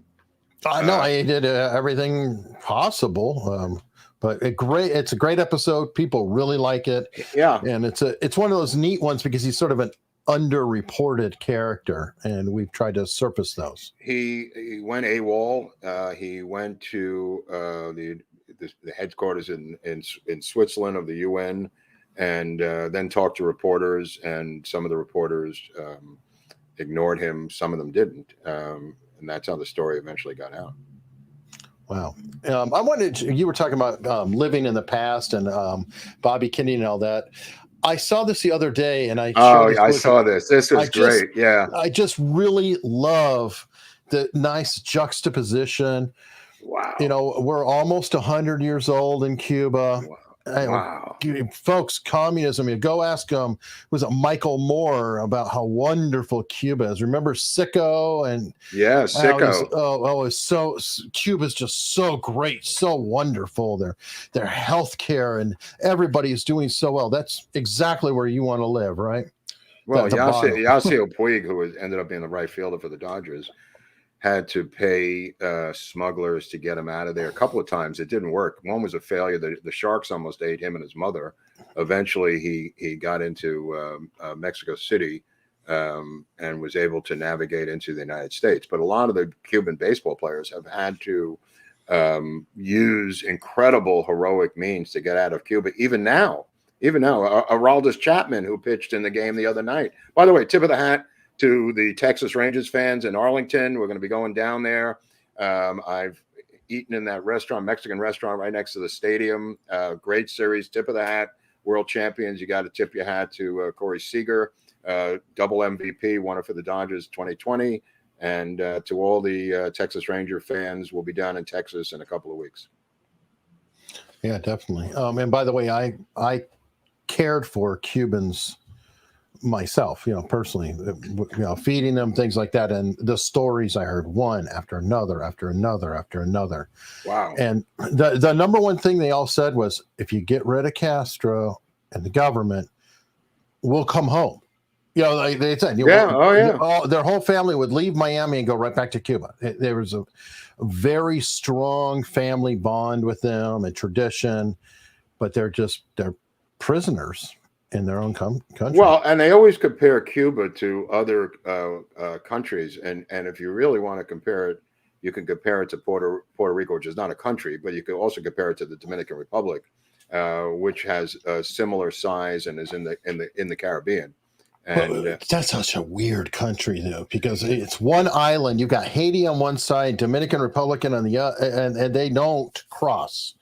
No, he did everything possible. But it's a great episode. People really like it. Yeah, and it's one of those neat ones because he's sort of an underreported character, and we've tried to surface those. He went AWOL. He went to the headquarters in Switzerland of the UN, and then talked to reporters, and some of the reporters ignored him. Some of them didn't, and that's how the story eventually got out. Wow. I wanted you were talking about living in the past and Bobby Kennedy and all that. I saw this the other day, and I saw this. This was great. Yeah, I just really love the nice juxtaposition. Wow. You know, we're almost 100 years old in Cuba. Wow. Folks, communism, you go ask was it Michael Moore about how wonderful Cuba is. Remember Sicko? And yeah, Sicko. It's so Cuba's just so great, so wonderful. Their healthcare and everybody is doing so well. That's exactly where you want to live, right? Well, Yasiel Puig, who ended up being the right fielder for the Dodgers, had to pay smugglers to get him out of there a couple of times. It didn't work. One was a failure. The sharks almost ate him and his mother. Eventually, he got into Mexico City and was able to navigate into the United States. But a lot of the Cuban baseball players have had to use incredible heroic means to get out of Cuba. Even now, Aroldis Chapman, who pitched in the game the other night. By the way, tip of the hat to the Texas Rangers fans in Arlington. We're going to be going down there. I've eaten in that Mexican restaurant right next to the stadium. Great series, tip of the hat. World champions, you got to tip your hat to Corey Seager, double MVP, won it for the Dodgers 2020. And to all the Texas Ranger fans, we'll be down in Texas in a couple of weeks. Yeah, definitely. And by the way, I cared for Cubans myself, personally, feeding them, things like that. And the stories I heard, one after another, after another, after another. Wow. And the number one thing they all said was, if you get rid of Castro and the government, we'll come home. They said, their whole family would leave Miami and go right back to Cuba. There was a very strong family bond with them and tradition, but they're prisoners in their own country. Well, and they always compare Cuba to other countries, and if you really want to compare it, you can compare it to Puerto Rico, which is not a country, but you can also compare it to the Dominican Republic, which has a similar size and is in the Caribbean. And That's such a weird country, though, because it's one island. You've got Haiti on one side, Dominican Republic on the other, and they don't cross.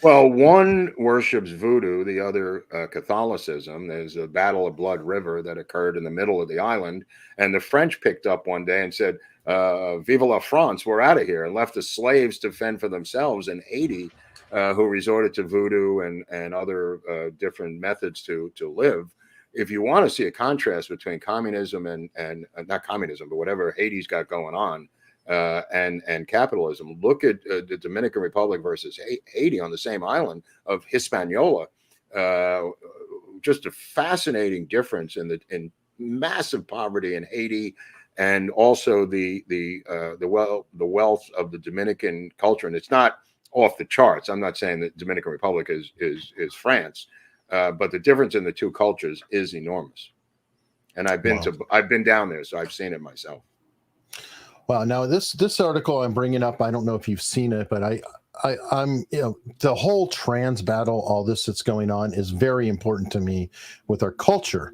well, one worships voodoo, the other Catholicism. There's a Battle of Blood River that occurred in the middle of the island, and the French picked up one day and said, "Vive la France! We're out of here," and left the slaves to fend for themselves in Haiti, who resorted to voodoo and other different methods to live. If you want to see a contrast between communism and not communism, but whatever Haiti's got going on, and capitalism, look at the Dominican Republic versus Haiti on the same island of Hispaniola. Just a fascinating difference in massive poverty in Haiti, and also the wealth of the Dominican culture. And it's not off the charts. I'm not saying that Dominican Republic is France. But the difference in the two cultures is enormous, and I've been down there, so I've seen it myself. Wow. Now this article I'm bringing up, I don't know if you've seen it, but I'm the whole trans battle, all this that's going on is very important to me with our culture,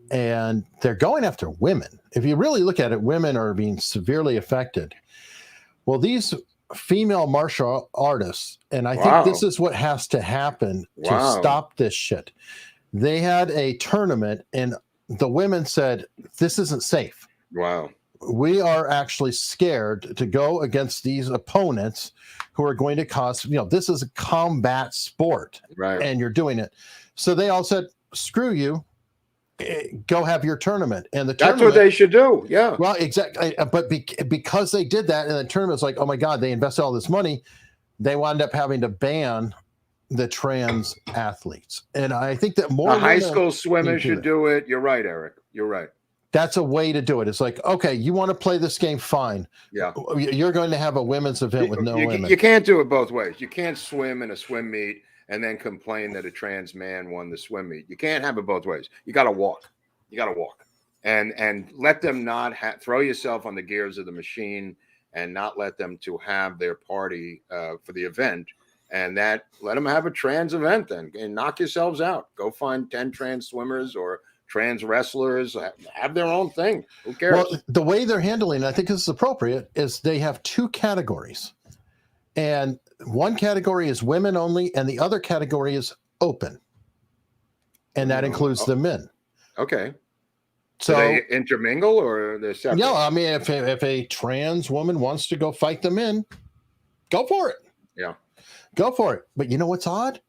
and they're going after women. If you really look at it, women are being severely affected. Well, these female martial artists, and I think this is what has to happen to stop this shit. They had a tournament and the women said, "This isn't safe. Wow. We are actually scared to go against these opponents who are going to cause, this is a combat sport, right? And you're doing it." So they all said, "Screw you. Go have your tournament." And that's what they should do. Yeah. Well, exactly. But because they did that, and the tournament's like, oh my God, they invested all this money, they wound up having to ban the trans athletes. And I think that more high school swimmers should do it. You're right, Eric. You're right. That's a way to do it. It's like, okay, you want to play this game, fine. Yeah. You're going to have a women's event with no women. You can't do it both ways. You can't swim in a swim meet and then complain that a trans man won the swim meet. You can't have it both ways. You got to walk. You got to walk, and let them not throw yourself on the gears of the machine, and not let them to have their party for the event, and let them have a trans event then, and knock yourselves out. Go find 10 trans swimmers or trans wrestlers, have their own thing. Who cares? Well, the way they're handling it, I think this is appropriate, is they have two categories. And one category is women only, and the other category is open. And that includes the men. Okay. So do they intermingle or they're separate? No, I mean, if a trans woman wants to go fight the men, go for it. Yeah. Go for it. But you know what's odd?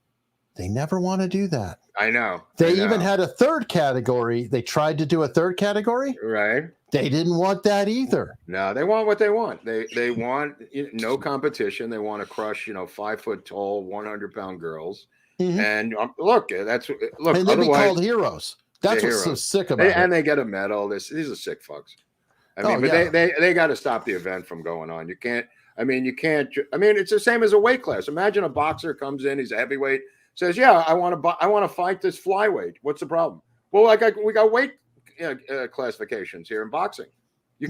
They never want to do that. I know. They even had a third category. They tried to do a third category. Right. They didn't want that either. No, they want what they want. They want no competition. They want to crush, 5 foot tall, 100-pound girls. Mm-hmm. And look, and they be called heroes. That's what's so sick about it. And they get a medal. These are sick fucks. They got to stop the event from going on. You can't. It's the same as a weight class. Imagine a boxer comes in, he's a heavyweight, says, "Yeah, I want to fight this flyweight. What's the problem?" Well, we got weight classifications here in boxing. You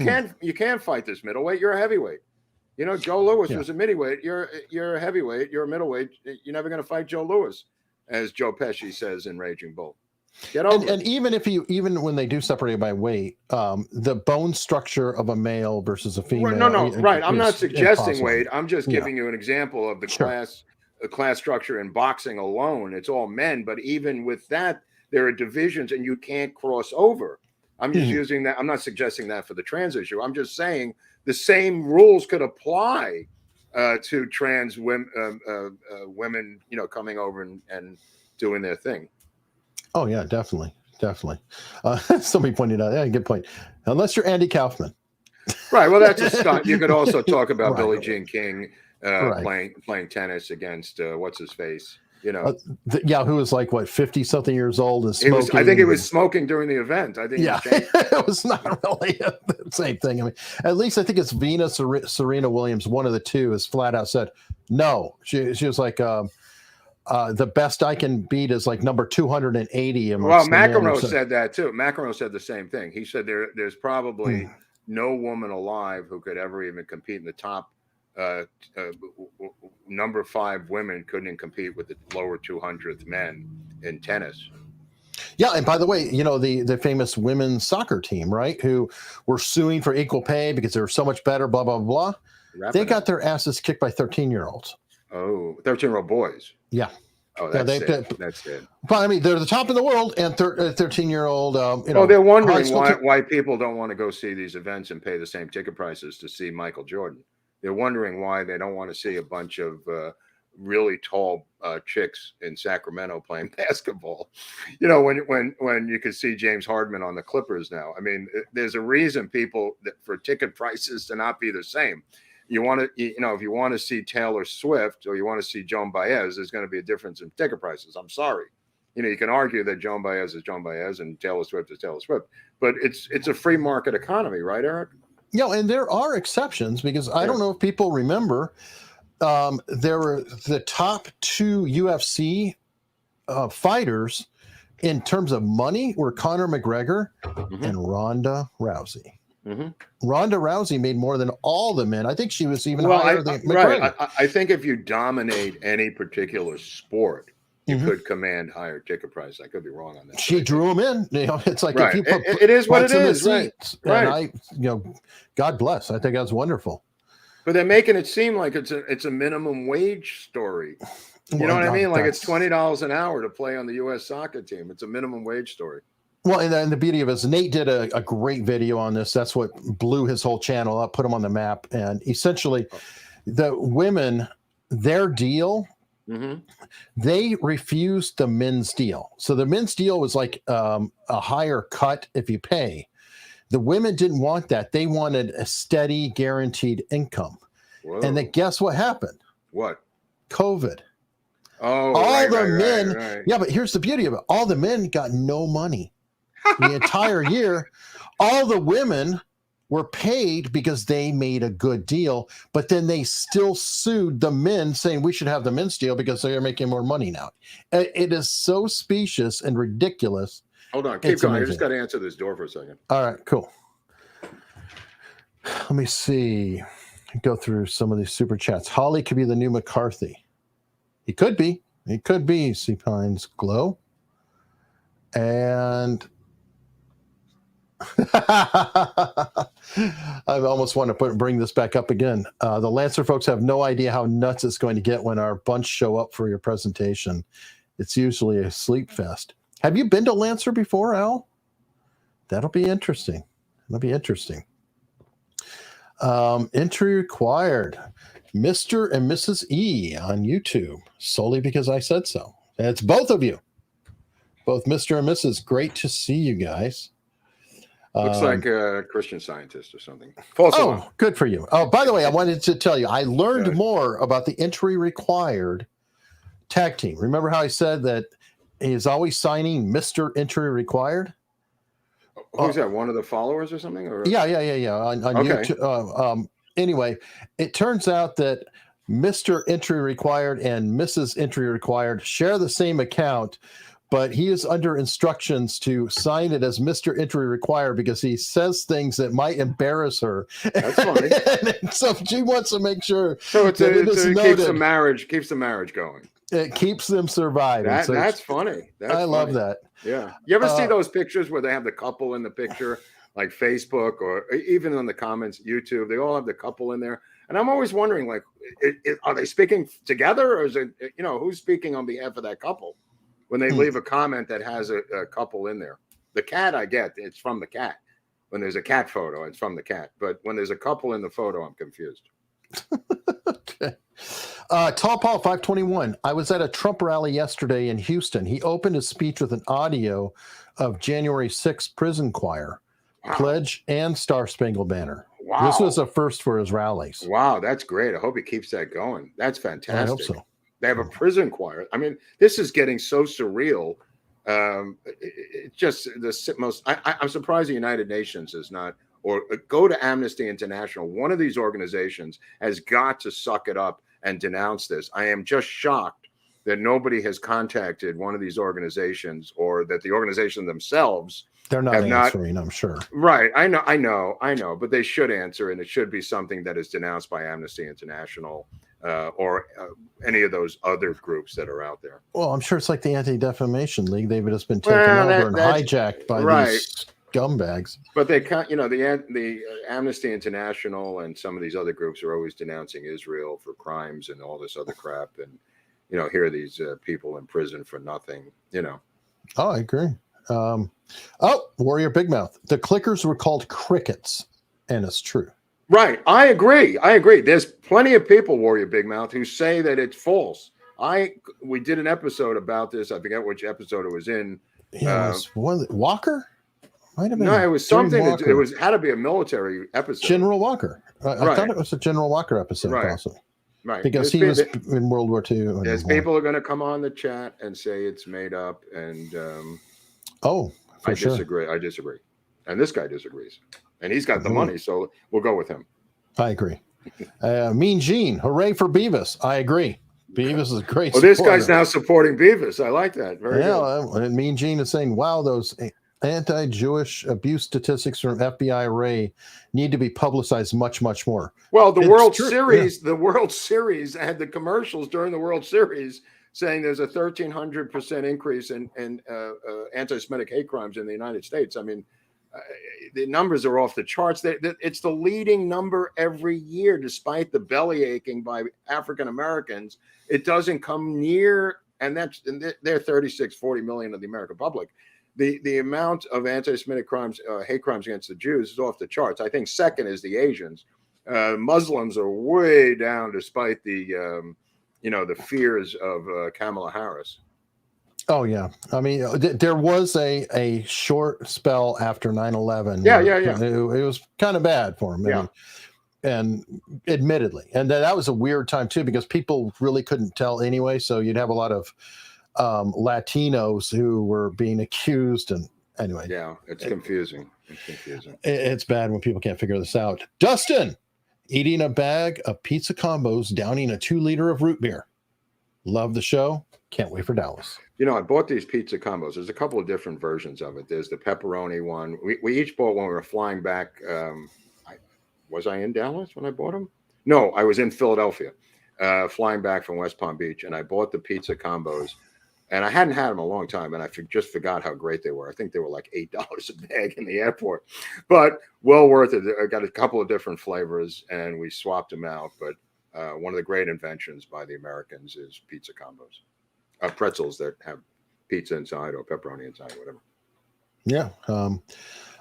can't fight this middleweight. You're a heavyweight. Joe Louis was a middleweight. You're a heavyweight. You're a middleweight. You're never going to fight Joe Louis, as Joe Pesci says in Raging Bull. Get over and even when they do separate by weight, the bone structure of a male versus a female. No, right. I'm not suggesting weight. I'm just giving you an example of the class structure in boxing alone. It's all men, but even with that, there are divisions, and you can't cross over. I'm just using that. I'm not suggesting that for the trans issue. I'm just saying the same rules could apply to trans women, coming over and doing their thing. Oh yeah, definitely. Somebody pointed out, yeah, good point. Unless you're Andy Kaufman. Right. Well, that's a stunt. You could also talk about Billie Jean King playing tennis against what's his face. Who was like 50-something years old and smoking. I think he was smoking during the event. I think it was not really the same thing. I mean, at least I think it's Venus or Serena Williams. One of the two has flat out said no. She was like, the best I can beat is like number 280. Well, McEnroe said that too. McEnroe said the same thing. He said there's probably no woman alive who could ever even compete in the top. Number 5 women couldn't compete with the lower 200th men in tennis. Yeah, and by the way, the famous women's soccer team, right, who were suing for equal pay because they were so much better, blah, blah, blah. They got their asses kicked by 13-year-olds. Oh, 13-year-old boys. Yeah. Oh, Yeah, that's it. That's it. But I mean, they're the top in the world, and 13-year-old. They're wondering why people don't want to go see these events and pay the same ticket prices to see Michael Jordan. They're wondering why they don't want to see a bunch of really tall chicks in Sacramento playing basketball. When you could see James Harden on the Clippers now. I mean, there's a reason for ticket prices to not be the same. If you want to see Taylor Swift or you want to see Joan Baez, there's going to be a difference in ticket prices. I'm sorry. You can argue that Joan Baez is Joan Baez and Taylor Swift is Taylor Swift, but it's a free market economy, right, Eric? Yeah, and there are exceptions because I don't know if people remember, there were the top 2 UFC fighters in terms of money were Conor McGregor and Ronda Rousey. Ronda Rousey made more than all the men. I think she was even higher than McGregor. Right. I think if you dominate any particular sport, you could command higher ticket price. I could be wrong on that. She drew them in. It's like right. if you put it is what it is. Right. And God bless. I think that's wonderful. But they're making it seem like it's a minimum wage story. You know what I mean? Like it's $20 an hour to play on the U.S. soccer team. It's a minimum wage story. Well, and the beauty of it is Nate did a great video on this. That's what blew his whole channel up, put him on the map. And essentially, the women, their deal, they refused the men's deal. So the men's deal was like a higher cut if you pay. The women didn't want that. They wanted a steady, guaranteed income. Whoa. And then guess what happened? What? COVID. Oh, all the men. Right. Yeah, but here's the beauty of it. All the men got no money the entire year. All the women were paid because they made a good deal, but then they still sued the men saying we should have the men's deal because they're making more money now. It is so specious and ridiculous. Hold on, keep going. I just got to answer this door for a second. All right, cool. Let me see. Go through some of these super chats. Holly could be the new McCarthy. He could be. He could be. See Pines Glow. And I almost want to bring this back up again. The Lancer folks have no idea how nuts it's going to get when our bunch show up for your presentation. It's usually a sleep fest. Have you been to Lancer before, Al? That'll be interesting. It'll be interesting. Entry required. Mr. and Mrs. E on YouTube, solely because I said so. And it's both of you. Both Mr. and Mrs. Great to see you guys. Looks like a Christian Scientist or something. False alarm. Good for you. Oh, by the way, I wanted to tell you, I learned more about the entry required tag team. Remember how I said that he's always signing Mr. Entry Required? Who's that? One of the followers or something? Or? Yeah. On YouTube. Anyway, it turns out that Mr. Entry Required and Mrs. Entry Required share the same account, but he is under instructions to sign it as Mr. Entry Required because he says things that might embarrass her. That's funny. And so she wants to make sure. So it keeps the marriage going. It keeps them surviving. That's funny. I love that. Yeah. You ever see those pictures where they have the couple in the picture, like Facebook or even on the comments, YouTube? They all have the couple in there. And I'm always wondering, like, are they speaking together, or is it, who's speaking on behalf of that couple when they leave a comment that has a couple in there? The cat, I get, it's from the cat. When there's a cat photo, it's from the cat. But when there's a couple in the photo, I'm confused. Okay. Tall Paul 521. I was at a Trump rally yesterday in Houston. He opened his speech with an audio of January 6th prison choir, pledge, and Star Spangled Banner. Wow. This was a first for his rallies. Wow, that's great. I hope he keeps that going. That's fantastic. I hope so. They have a prison choir. I mean, this is getting so surreal. It's just the most. I'm surprised the United Nations is not, or go to Amnesty International. One of these organizations has got to suck it up and denounce this. I am just shocked that nobody has contacted one of these organizations, or that the organization themselves. They're not answering, I'm sure. Right. I know. But they should answer, and it should be something that is denounced by Amnesty International. or any of those other groups that are out there. Well, I'm sure it's like the Anti-Defamation League. They've just been taken Well, over and that's hijacked by right. these scumbags. But they can't, the Amnesty International and some of these other groups are always denouncing Israel for crimes and all this other crap. And, here are these people in prison for nothing, Oh, I agree. Warrior Big Mouth. The clickers were called crickets, and it's true. Right. I agree. There's plenty of people, Warrior Big Mouth, who say that it's false. We did an episode about this. I forget which episode it was in. Yeah, was it Walker? Might have been. No, it was something. It had to be a military episode. General Walker. I thought it was a General Walker episode, possibly. Right. Because he was in World War II. There's people who are going to come on the chat and say it's made up, and I disagree. I disagree, and this guy disagrees, and he's got the money, so we'll go with him. I agree. Mean Gene, hooray for Beavis! I agree. Beavis is a great. Well, this guy's now supporting Beavis. I like that. Very good. And Mean Gene is saying, "Wow, those anti-Jewish abuse statistics from FBI Ray need to be publicized much, much more." Well, the World Series had the commercials during the World Series saying there's a 1,300% increase in anti-Semitic hate crimes in the United States. I mean, the numbers are off the charts. It's the leading number every year, despite the belly aching by African Americans. It doesn't come near, and they're 40 million of the American public. The amount of anti-Semitic crimes, hate crimes against the Jews is off the charts. I think second is the Asians. Muslims are way down, despite the the fears of Kamala Harris. Oh yeah, I mean, there was a short spell after 9/11. Yeah. It was kind of bad for him. Yeah. And admittedly, and that was a weird time too, because people really couldn't tell anyway. So you'd have a lot of Latinos who were being accused, and anyway. Yeah, it's confusing. It's bad when people can't figure this out. Dustin, eating a bag of pizza combos, downing a 2-liter of root beer. Love the show. Can't wait for Dallas. I bought these pizza combos. There's a couple of different versions of it. There's the pepperoni one. We each bought when we were flying back. Was I in Dallas when I bought them? No, I was in Philadelphia, flying back from West Palm Beach, and I bought the pizza combos. And I hadn't had them a long time, and I just forgot how great they were. I think they were like $8 a bag in the airport, but well worth it. I got a couple of different flavors, and we swapped them out. But one of the great inventions by the Americans is pizza combos. Pretzels that have pizza inside or pepperoni inside, or whatever. Yeah.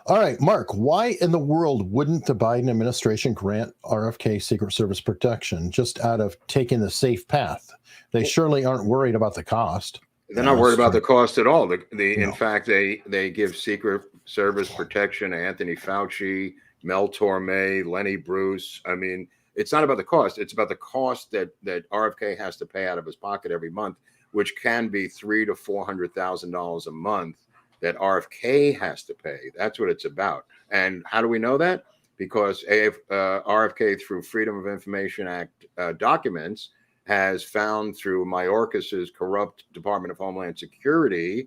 All right, Mark, why in the world wouldn't the Biden administration grant RFK Secret Service protection just out of taking the safe path? They surely aren't worried about the cost. They're not worried about the cost at all. In fact, they give Secret Service protection to Anthony Fauci, Mel Torme, Lenny Bruce. I mean, it's not about the cost. It's about the cost that RFK has to pay out of his pocket every month, which can be $300,000 to $400,000 a month that RFK has to pay. That's what it's about. And how do we know that? Because RFK, through Freedom of Information Act documents, has found through Mayorkas's corrupt Department of Homeland Security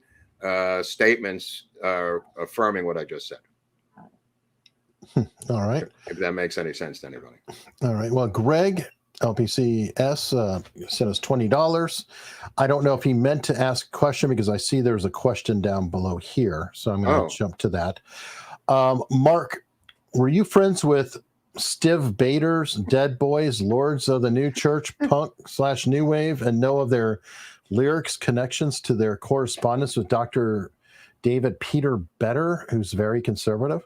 statements affirming what I just said. All right. If that makes any sense to anybody. All right. Well, Greg, LPCS, sent us $20. I don't know if he meant to ask a question, because I see there's a question down below here. So I'm going to jump to that. Mark, were you friends with Stiv Bader's Dead Boys, Lords of the New Church, punk / new wave, and know of their lyrics connections to their correspondence with Dr. David Peter Better, who's very conservative?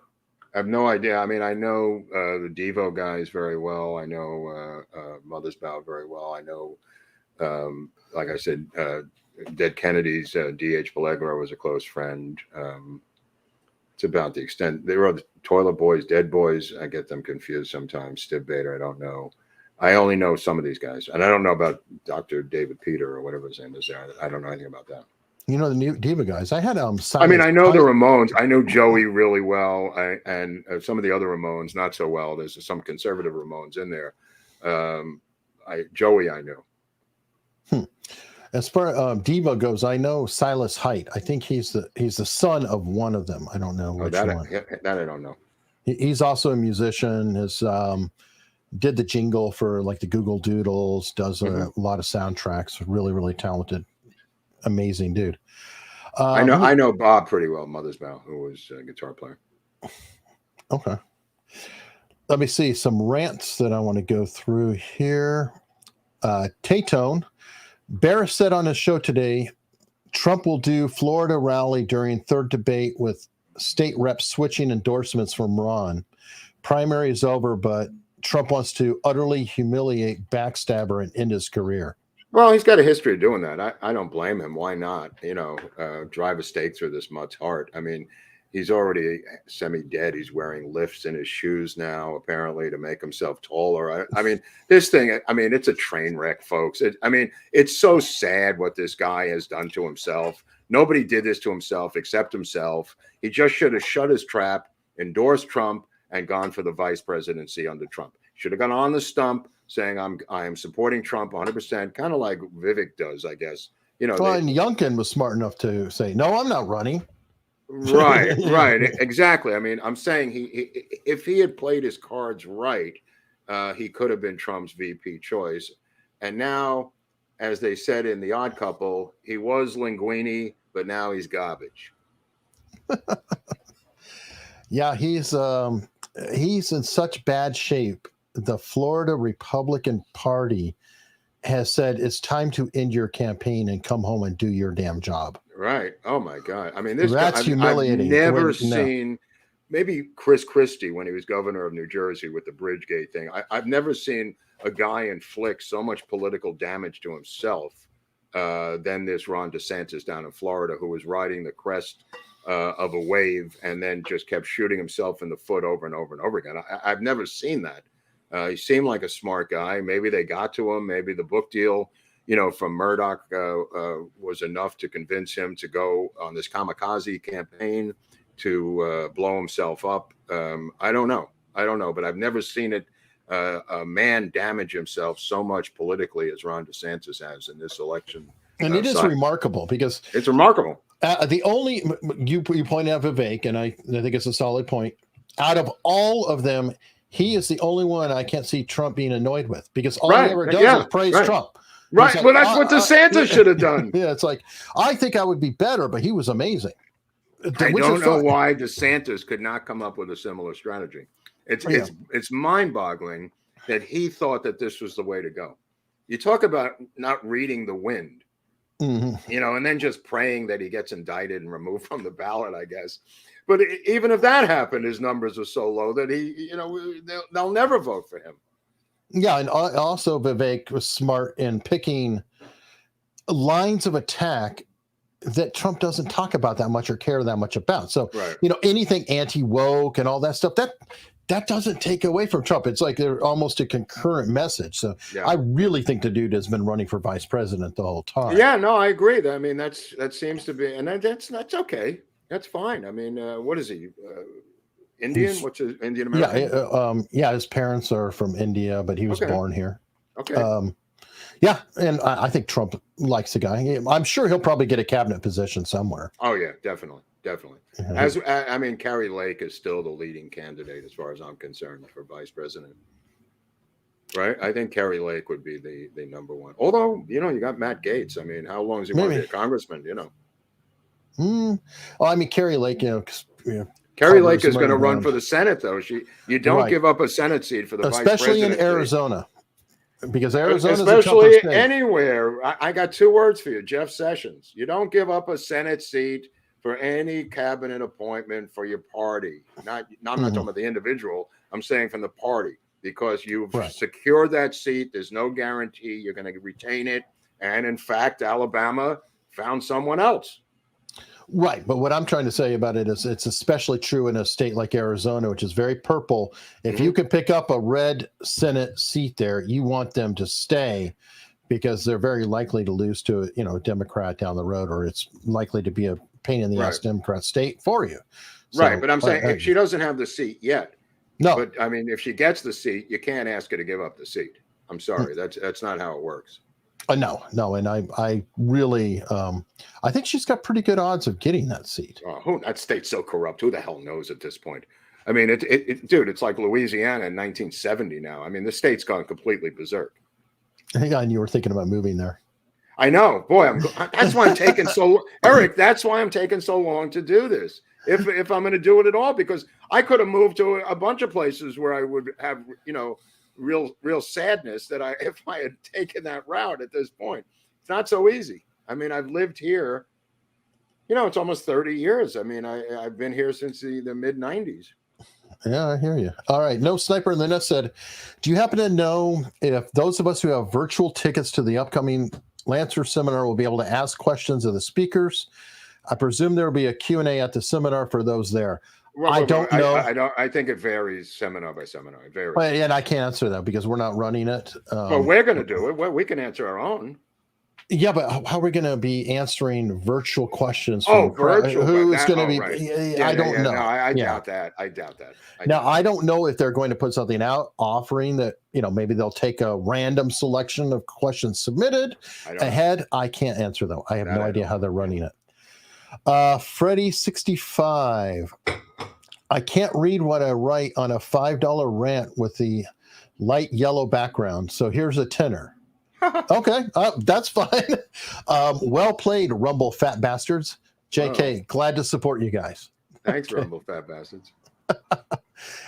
I have no idea. I mean, I know the Devo guys very well. I know Mother's Bow very well. I know, like I said, Dead Kennedy's D.H. Pellegro was a close friend. It's about the extent. They were the Toilet Boys, Dead Boys. I get them confused sometimes. Stiv Bader, I don't know. I only know some of these guys. And I don't know about Dr. David Peter or whatever his name is there. I don't know anything about that. You know the new Diva guys. I had I mean, I know the Ramones. I know Joey really well, and some of the other Ramones not so well. There's some conservative Ramones in there. Joey, I know. As far as Diva goes, I know Silas Height. I think he's the son of one of them. I don't know which one. That I don't know. He's also a musician. His did the jingle for like the Google Doodles, does a lot of soundtracks. Really, really talented, amazing dude. I know Bob pretty well, Mother's Bow, who was a guitar player. Okay. Let me see some rants that I want to go through here. Taytone, Barris said on his show today, Trump will do Florida rally during third debate with state reps switching endorsements from Ron. Primary is over, but Trump wants to utterly humiliate backstabber and end his career. Well, he's got a history of doing that. I don't blame him. Why not? Drive a stake through this mutt's heart. I mean, he's already semi-dead. He's wearing lifts in his shoes now, apparently, to make himself taller. I mean, this thing, it's a train wreck, folks. It's so sad what this guy has done to himself. Nobody did this to himself except himself. He just should have shut his trap, endorsed Trump, and gone for the vice presidency under Trump. Should have gone on the stump saying, I am supporting Trump 100%, kind of like Vivek does, I guess. And Youngkin was smart enough to say, no, I'm not running. Right, exactly. I'm saying if he had played his cards right, he could have been Trump's VP choice. And now, as they said in The Odd Couple, he was linguini, but now he's garbage. Yeah, he's in such bad shape. The Florida Republican Party has said it's time to end your campaign and come home and do your damn job. Right. Oh my God. That's humiliating. I've never seen, maybe Chris Christie when he was governor of New Jersey with the Bridgegate thing. I've never seen a guy inflict so much political damage to himself than this Ron DeSantis down in Florida, who was riding the crest of a wave and then just kept shooting himself in the foot over and over and over again. I've never seen that. He seemed like a smart guy. Maybe they got to him. Maybe the book deal, from Murdoch was enough to convince him to go on this kamikaze campaign to blow himself up. I don't know, but I've never seen a man damage himself so much politically as Ron DeSantis has in this election. And it is remarkable because it's remarkable. The only you pointed out Vivek, and I think it's a solid point. Out of all of them, he is the only one I can't see Trump being annoyed with, because all he ever does is praise Trump. Right. Like, well, that's what DeSantis should have done. Yeah, it's like, I think I would be better, but he was amazing. I don't know why DeSantis could not come up with a similar strategy. It's mind-boggling that he thought that this was the way to go. You talk about not reading the wind, and then just praying that he gets indicted and removed from the ballot, I guess. But even if that happened, his numbers are so low that they'll never vote for him. Yeah, and also Vivek was smart in picking lines of attack that Trump doesn't talk about that much or care that much about. So, anything anti-woke and all that stuff, that doesn't take away from Trump. It's like they're almost a concurrent message. So I really think the dude has been running for vice president the whole time. Yeah, no, I agree. That seems to be, and that's okay. That's fine. What is he? Indian? What's his Indian American? Yeah, his parents are from India, but he was born here. Okay. And I think Trump likes the guy. I'm sure he'll probably get a cabinet position somewhere. Oh yeah, definitely. Mm-hmm. Carrie Lake is still the leading candidate as far as I'm concerned for vice president. Right? I think Carrie Lake would be the number one. Although, you got Matt Gaetz. How long is he going to be a congressman? Well, Carrie Lake, Carrie Lake is going to run for the Senate, though. You don't give up a Senate seat for the vice president. Especially in Arizona. Because Arizona, especially anywhere. I got two words for you, Jeff Sessions. You don't give up a Senate seat for any cabinet appointment for your party. I'm not talking about the individual. I'm saying from the party, because you've secured that seat. There's no guarantee you're going to retain it. And in fact, Alabama found someone else. Right. But what I'm trying to say about it is it's especially true in a state like Arizona, which is very purple. If you can pick up a red Senate seat there, you want them to stay, because they're very likely to lose to a Democrat down the road, or it's likely to be a pain in the ass Democrat state for you. So, right. But I'm saying if she doesn't have the seat yet. No. But if she gets the seat, you can't ask her to give up the seat. I'm sorry. That's not how it works. No, and I really I think she's got pretty good odds of getting that seat. Oh, that state's so corrupt. Who the hell knows at this point? I mean, dude, it's like Louisiana in 1970 now. I mean, the state's gone completely berserk. Hang on, you were thinking about moving there. I know, boy. That's why I'm taking so, Eric. That's why I'm taking so long to do this. If I'm going to do it at all, because I could have moved to a bunch of places where I would have, real sadness that if I had taken that route at this point. It's not so easy. I mean, I've lived here. It's almost 30 years. I mean, I've been here since the mid 90s. Yeah, I hear you. All right. No Sniper in the Nest said, do you happen to know if those of us who have virtual tickets to the upcoming Lancer seminar will be able to ask questions of the speakers? I presume there will be a Q&A at the seminar for those there. I don't know. I think it varies seminar by seminar. It varies. Well, and I can't answer that because we're not running it. Well, we're going to do it. Well, we can answer our own. Yeah, but how are we going to be answering virtual questions? Virtual. Who's going to be? Right. I don't know. No, I doubt that. I doubt that. I don't know if they're going to put something out offering that, maybe they'll take a random selection of questions submitted ahead. I can't answer though. I have no idea how they're running it. Freddie65. I can't read what I write on a $5 rant with the light yellow background. So here's a tenner. Okay, that's fine. Well played, Rumble Fat Bastards. JK, glad to support you guys. Thanks, Rumble Fat Bastards.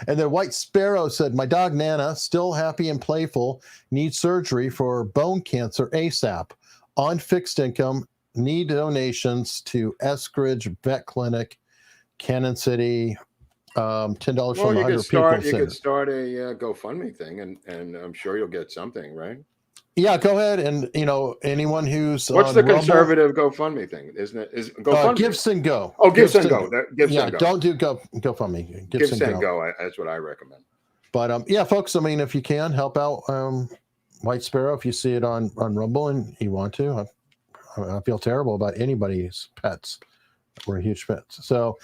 And then White Sparrow said, my dog Nana, still happy and playful, needs surgery for bone cancer ASAP. On fixed income, need donations to Eskridge Vet Clinic, Cannon City. $10 from 100 people. You could start a GoFundMe thing, and I'm sure you'll get something, right? Yeah, go ahead. And anyone who's what's the conservative GoFundMe thing? Isn't it? Is GoFundMe? Give Send Go. Oh, Give Send Go. Don't do GoFundMe. Give Send Go. That's what I recommend. But yeah, folks. I mean, if you can help out White Sparrow, if you see it on Rumble and you want to, I feel terrible about anybody's pets. We're huge pets. So,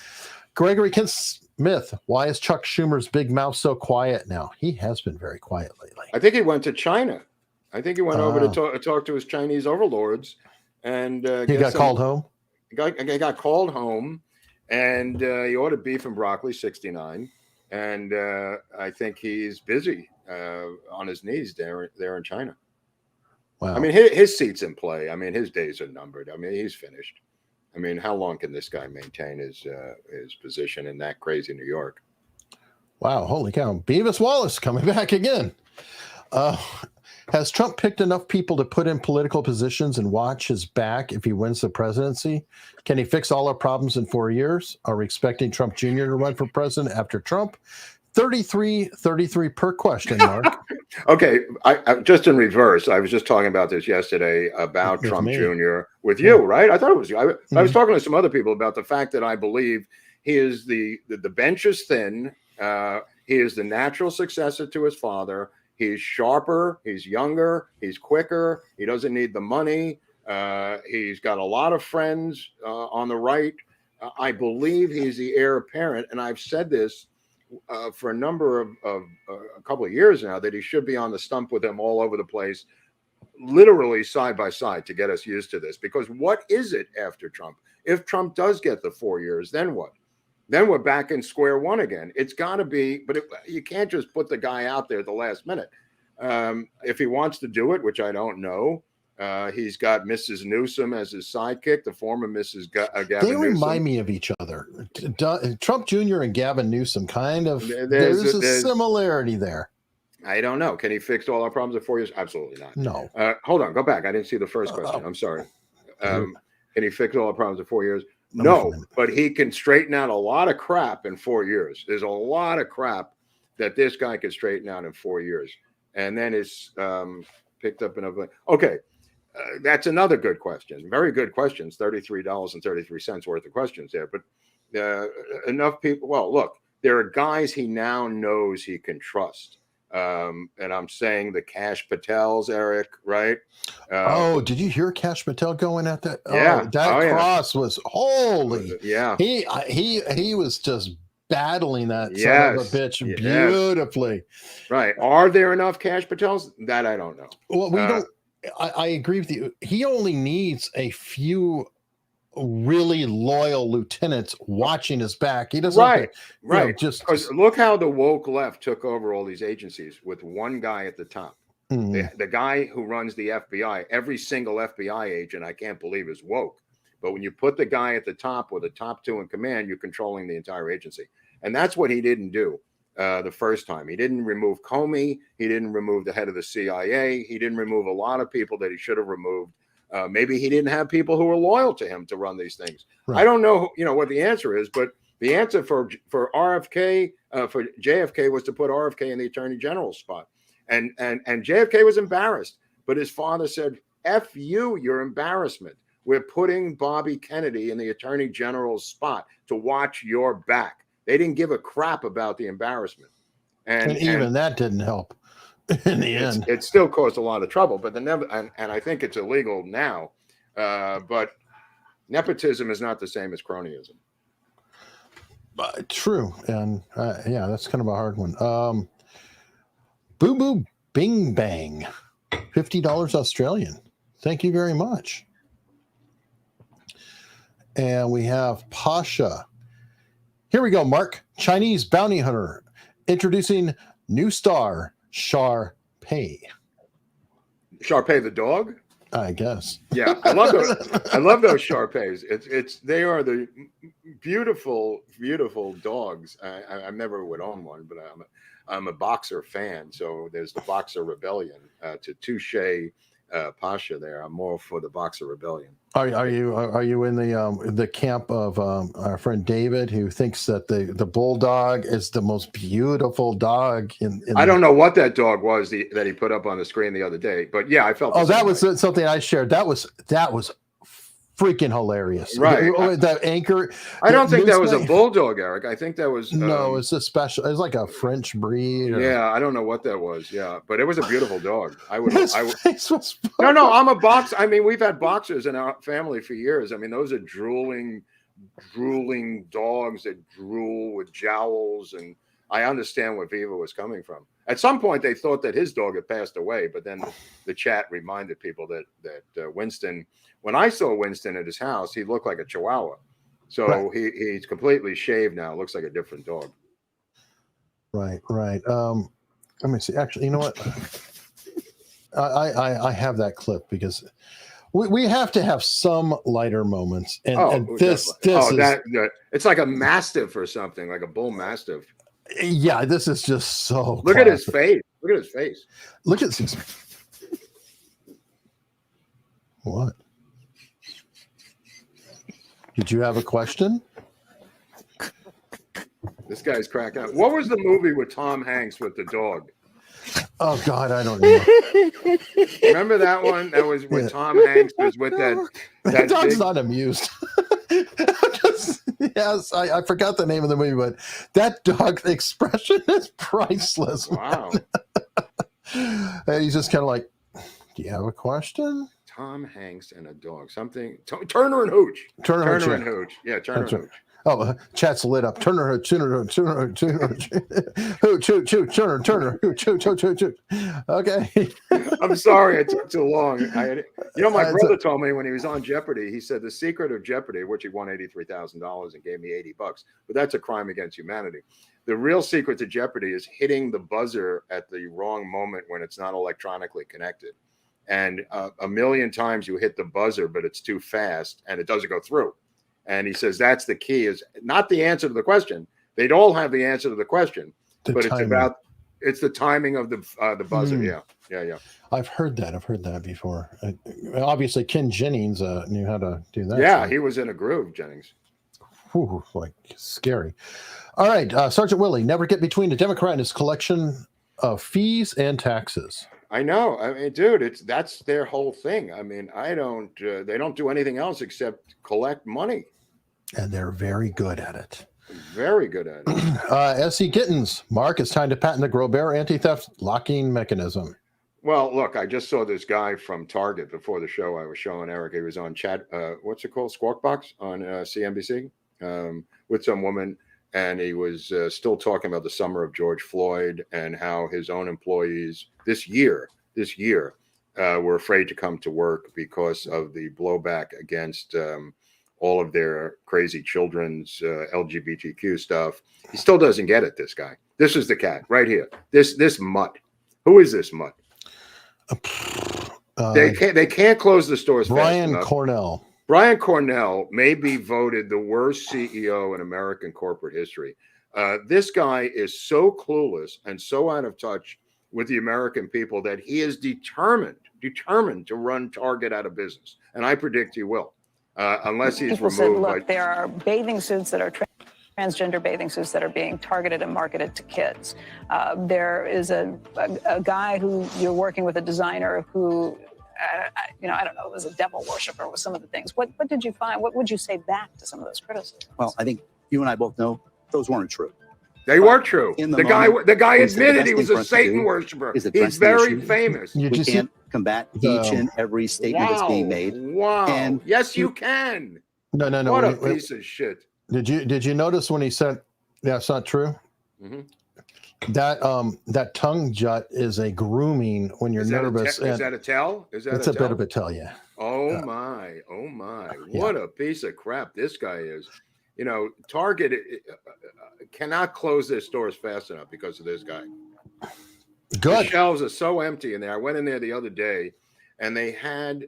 Gregory Smith, why is Chuck Schumer's big mouth so quiet now? He has been very quiet lately. I think he went to China. I think he went over to talk to his Chinese overlords, and he got called home. He got called home, and he ordered beef and broccoli, 69, and I think he's busy on his knees there in China. Wow. I mean, his seat's in play. I mean, his days are numbered. I mean, he's finished. I mean, how long can this guy maintain his position in that crazy New York? Wow, holy cow. Beavis Wallace coming back again. Has Trump picked enough people to put in political positions and watch his back if he wins the presidency? Can he fix all our problems in 4 years? Are we expecting Trump Jr. to run for president after Trump? 33 per question, Mark. Okay, I just in reverse. I was just talking about this yesterday about Trump Jr. with you, right? I thought it was you. I was talking to some other people about the fact that I believe he is the bench is thin. He is the natural successor to his father. He's sharper. He's younger. He's quicker. He doesn't need the money. He's got a lot of friends on the right. I believe he's the heir apparent, and I've said this for a number of a couple of years now, that he should be on the stump with him all over the place, literally side by side, to get us used to this. Because what is it after Trump? If Trump does get the 4 years, then what? Then we're back in square one again. It's got to be, but you can't just put the guy out there at the last minute. If he wants to do it, which I don't know, he's got Mrs. Newsom as his sidekick, the former Mrs. Gavin Newsom. They remind me of each other. Trump Jr. and Gavin Newsom, kind of. There's a similarity there. I don't know. Can he fix all our problems in 4 years? Absolutely not. No. Hold on. Go back. I didn't see the first question. I'm sorry. Can he fix all our problems in 4 years? No, but he can straighten out a lot of crap in 4 years. There's a lot of crap that this guy can straighten out in 4 years. And then it's picked up another. Okay. That's another good question. Very good questions. $33.33 worth of questions there. But enough people. Well, look, there are guys he now knows he can trust. And I'm saying the Kash Patels, Eric, right? Did you hear Kash Patel going at that? Yeah. That cross was holy. Yeah. He was just battling that son of a bitch beautifully. Right. Are there enough Kash Patels? That I don't know. Well, we don't. I agree with you. He only needs a few really loyal lieutenants watching his back. He doesn't Right, have to, just because look how the woke left took over all these agencies with one guy at the top. Mhm. The guy who runs the FBI, every single FBI agent, I can't believe is woke. But when you put the guy at the top or the top two in command, you're controlling the entire agency. And that's what he didn't do the first time. He didn't remove Comey. He didn't remove the head of the CIA. He didn't remove a lot of people that he should have removed. Maybe he didn't have people who were loyal to him to run these things. Right. I don't know, what the answer is, but the answer for RFK, for JFK, was to put RFK in the Attorney General's spot. And JFK was embarrassed, but his father said, "F you, your embarrassment. We're putting Bobby Kennedy in the Attorney General's spot to watch your back." They didn't give a crap about the embarrassment. And even that didn't help in the end. It still caused a lot of trouble, but and I think it's illegal now. But nepotism is not the same as cronyism. True. And yeah, that's kind of a hard one. Boo Boo Bing Bang, $50 Australian. Thank you very much. And we have Pasha. Here we go, Mark. Chinese bounty hunter introducing new star, Shar Pei. Shar Pei the dog? I guess. Yeah, I love those. I love those Shar Peis. They are the beautiful, beautiful dogs. I never would own one, but I'm a boxer fan. So there's the Boxer Rebellion. To touche Pasha there, I'm more for the Boxer Rebellion. Are you in the camp of our friend David, who thinks that the bulldog is the most beautiful dog in I don't know what that dog was that he put up on the screen the other day, but yeah, I felt. Oh, that was something I shared. That was freaking hilarious. Right. That anchor. I don't think that was a bulldog, Eric. I think that was no. It's a special. It's like a French breed. Yeah, I don't know what that was. Yeah, but it was a beautiful dog. His face was No, I'm a boxer. I mean, we've had boxers in our family for years. I mean, those are drooling dogs that drool with jowls, and I understand where Viva was coming from. At some point, they thought that his dog had passed away, but then the chat reminded people that Winston. When I saw Winston at his house, he looked like a Chihuahua. So right. He's completely shaved now. Looks like a different dog. Right. Let me see. Actually, you know what? I have that clip because we have to have some lighter moments. And this it's like a mastiff or something, like a bull mastiff. Yeah, this is just so. Look at his face. Look at his face. Look at this. What? Did you have a question? This guy's cracking up. What was the movie with Tom Hanks with the dog? Oh God, I don't know. Remember that one? That was when Tom Hanks was with that dog's not amused. Yes, I forgot the name of the movie, but that dog expression is priceless. Wow. And he's just kind of like, "Do you have a question?" Tom Hanks and a dog. Something. Turner and Hooch. Turner and Hooch. Yeah, Turner and Hooch. Oh, chat's lit up. Turner, Hooch, Turner, Hooch, Turner, Hooch. Okay. I'm sorry it took too long. My brother told me when he was on Jeopardy, he said the secret of Jeopardy, which he won $83,000 and gave me $80, but that's a crime against humanity. The real secret to Jeopardy is hitting the buzzer at the wrong moment when it's not electronically connected. And a million times you hit the buzzer, but it's too fast and it doesn't go through. And he says that's the key, is not the answer to the question. They'd all have the answer to the question, but it's the timing of the buzzer. Yeah. I've heard that before. Obviously, Ken Jennings knew how to do that. Yeah, he was in a groove, Jennings. Whew, like scary. All right, Sergeant Willie, never get between a Democrat and his collection of fees and taxes. I know. I mean, dude, that's their whole thing. I mean, they don't do anything else except collect money. And they're very good at it. Very good at it. S.E. Gittins, Mark, it's time to patent the Groubert anti-theft locking mechanism. Well, look, I just saw this guy from Target before the show. I was showing Eric. He was on chat. What's it called? Squawk Box on CNBC with some woman. And he was still talking about the summer of George Floyd and how his own employees this year were afraid to come to work because of the blowback against all of their crazy children's LGBTQ stuff. He still doesn't get it, this guy. This is the cat right here. This mutt. Who is this mutt? They can't close the stores fast Brian enough. Cornell. Brian Cornell may be voted the worst CEO in American corporate history. This guy is so clueless and so out of touch with the American people that he is determined to run Target out of business. And I predict he will, unless he's People removed. said, look, there are bathing suits that are transgender bathing suits that are being targeted and marketed to kids. There is a guy who you're working with, a designer who, I don't know, was a devil worshiper with some of the things. What did you find? What would you say back to some of those criticisms? Well, I think you and I both know those weren't true. They were true. The guy we said admitted he the was best thing for a us to Satan do worshiper. is He's address the very issue. famous. You We just can't combat each and every statement that's being made. Wow. And yes, you can. No. What a piece of shit. Did you notice when he said that's not true? Mhm. That tongue jut is a grooming when you're nervous. Is that a tell? Is that it's a bit of a tell, yeah. Oh my. What a piece of crap this guy is. Target cannot close their stores fast enough because of this guy. Good. The shelves are so empty in there. I went in there the other day and they had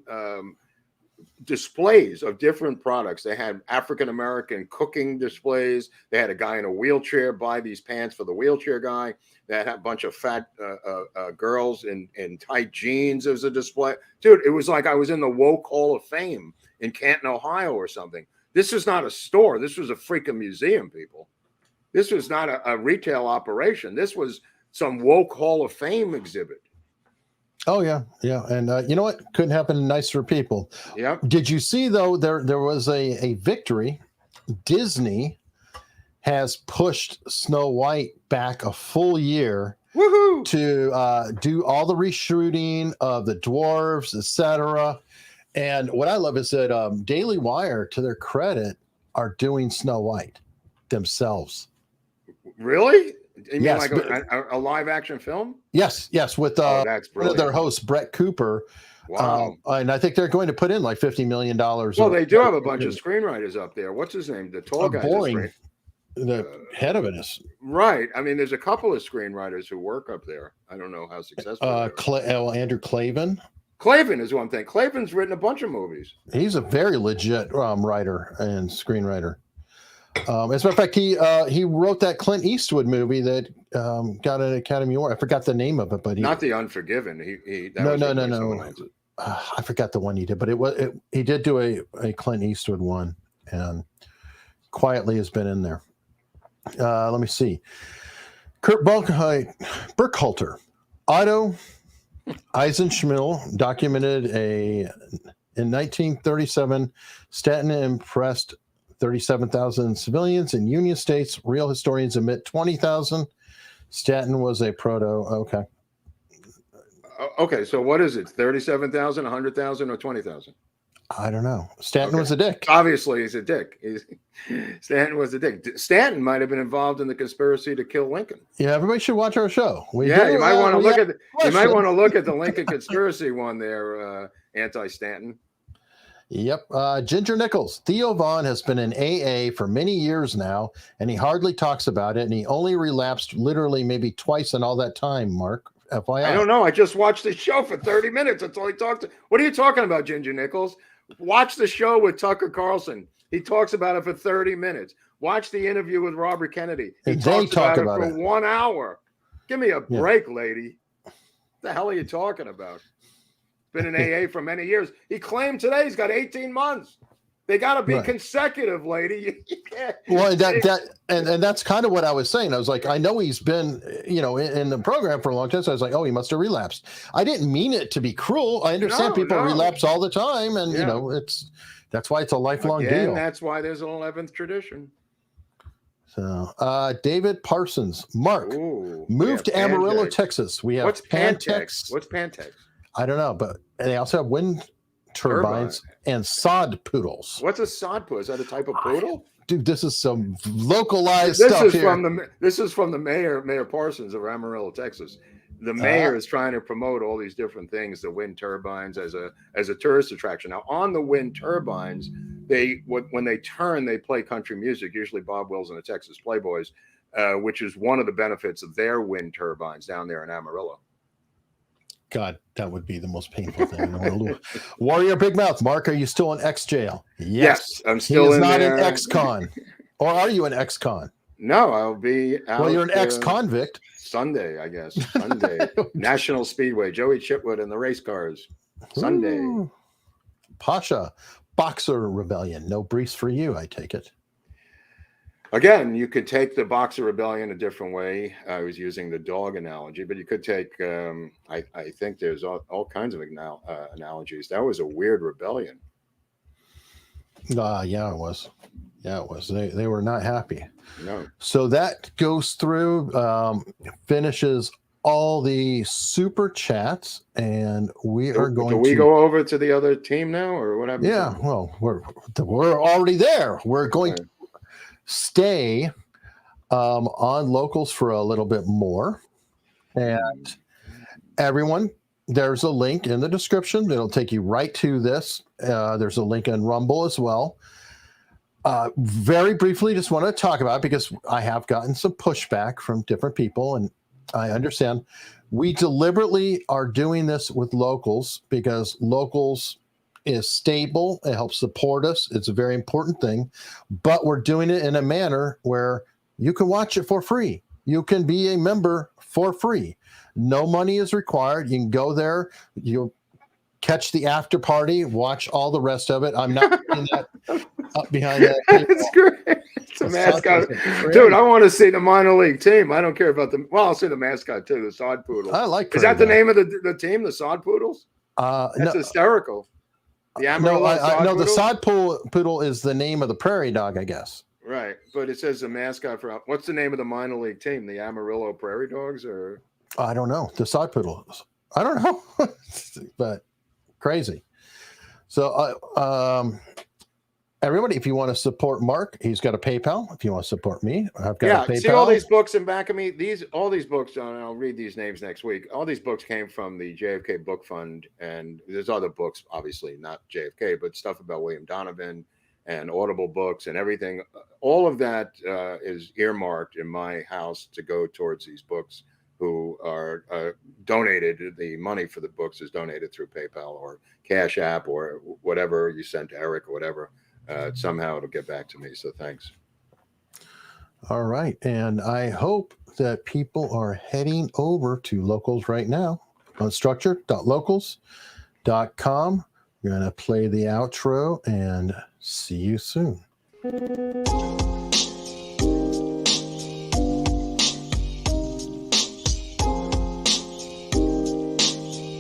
displays of different products. They had African-American cooking displays. They had a guy in a wheelchair buy these pants for the wheelchair guy. They had a bunch of fat girls in tight jeans as a display. Dude, it was like I was in the woke Hall of Fame in Canton, Ohio or something. This is not a store. This was a freaking museum, people. This was not a retail operation. This was some woke Hall of Fame exhibit. Oh yeah. And you know what? Couldn't happen nicer people. Yeah. Did you see though? There was a victory. Disney has pushed Snow White back a full year. Woohoo! To do all the reshooting of the dwarves, etc. And what I love is that Daily Wire, to their credit, are doing Snow White themselves. Really? You mean Yes, like a live action film? Yes, with that's one of brilliant. their hosts, Brett Cooper. Wow. And I think they're going to put in like $50 million. Well, they do have a bunch of screenwriters up there. What's his name? The tall guy. Boring. The head of it is right. I mean, there's a couple of screenwriters who work up there. I don't know how successful they are. Andrew Clavin. Clavin is one thing. Clavin's written a bunch of movies. He's a very legit writer and screenwriter. As a matter of fact, he wrote that Clint Eastwood movie that got an Academy Award. I forgot the name of it, but not The Unforgiven. No. I forgot the one he did, but he did do a Clint Eastwood one, and quietly has been in there. Let me see. Kurt Burkhalter, Otto Eisenschmidt documented in 1937, Stanton impressed 37,000 civilians in Union states. Real historians admit 20,000. Stanton was a okay. Okay, so what is it? 37,000, 100,000, or 20,000? I don't know. Stanton was a dick. Obviously, he's a dick. Stanton was a dick. Stanton might have been involved in the conspiracy to kill Lincoln. Yeah, everybody should watch our show. You might want to look at the Lincoln conspiracy one there, anti-Stanton. Yep. Ginger Nichols. Theo Vaughn has been in AA for many years now, and he hardly talks about it, and he only relapsed literally maybe twice in all that time, Mark. FYI. I don't know. I just watched the show for 30 minutes. That's all he talked to. What are you talking about, Ginger Nichols? Watch the show with Tucker Carlson. He talks about it for 30 minutes. Watch the interview with Robert Kennedy. He talks about it for 1 hour. Give me a break, lady. What the hell are you talking about? Been in AA for many years. He claimed today he's got 18 months. They got to be consecutive, lady. You can't. Well, and that's kind of what I was saying. I was like, I know he's been, in the program for a long time. So I was like, oh, he must have relapsed. I didn't mean it to be cruel. I understand people relapse all the time, and that's why it's a lifelong deal. That's why there's an 11th tradition. So, David Parsons, Mark, moved to Amarillo, Texas. We have What's Pantex? What's Pantex? I don't know, but they also have wind turbines and sod poodles. What's a sod poodle? Is that a type of poodle? Dude, this is some localized stuff here. This is from the Mayor Parsons of Amarillo, Texas. The mayor is trying to promote all these different things, the wind turbines as a tourist attraction. Now, on the wind turbines, when they turn, they play country music, usually Bob Wills and the Texas Playboys, which is one of the benefits of their wind turbines down there in Amarillo. God, that would be the most painful thing in the world. Warrior Big Mouth, Mark, are you still in X jail? Yes, I'm He still is in not there. an ex-con. Or are you an ex-con? No, I'll be out. Well, you're an ex-convict. Sunday, I guess. Sunday. National Speedway, Joey Chitwood and the race cars. Sunday. Ooh. Pasha, Boxer Rebellion. No briefs for you, I take it. Again, you could take the Boxer Rebellion a different way. I was using the dog analogy, but you could take, I think there's all kinds of analogies. That was a weird rebellion. Yeah, it was. Yeah, it was. They were not happy. No. So that goes through, finishes all the super chats, and we are going to. Do we go over to the other team now, or what happens? Yeah, well, we're already there. We're going to stay on locals for a little bit more, and everyone, there's a link in the description. It'll take you right to this. There's a link on Rumble as well. Very briefly, just want to talk about it because I have gotten some pushback from different people, and I understand. We deliberately are doing this with locals because locals is stable. It helps support us. It's a very important thing, but we're doing it in a manner where you can watch it for free. You can be a member for free. No money is required. You can go there. You'll catch the after party, watch all the rest of it. I'm not doing that up behind that. That's great. It's a mascot. Dude, I want to see the minor league team. I don't care about the, well, I'll see the mascot too, the Sod Poodle. I like Is that the name of the team, the Sod Poodles? That's no, hysterical. The Amarillo Sod no, the Poodle? Sod Poodle is the name of the prairie dog, I guess. Right, but it says the mascot for, what's the name of the minor league team? The Amarillo Prairie Dogs, or? I don't know. The Sod Poodle. I don't know, but crazy. So, everybody, if you want to support Mark, he's got a PayPal. If you want to support me, I've got a PayPal. See all these books in back of me? All these books, and I'll read these names next week. All these books came from the JFK Book Fund, and there's other books, obviously not JFK, but stuff about William Donovan and Audible books and everything. All of that is earmarked in my house to go towards these books who are donated. The money for the books is donated through PayPal or Cash App or whatever you send to Eric or whatever. Somehow it'll get back to me. So thanks. All right. And I hope that people are heading over to locals right now on structure.locals.com. We're going to play the outro and see you soon.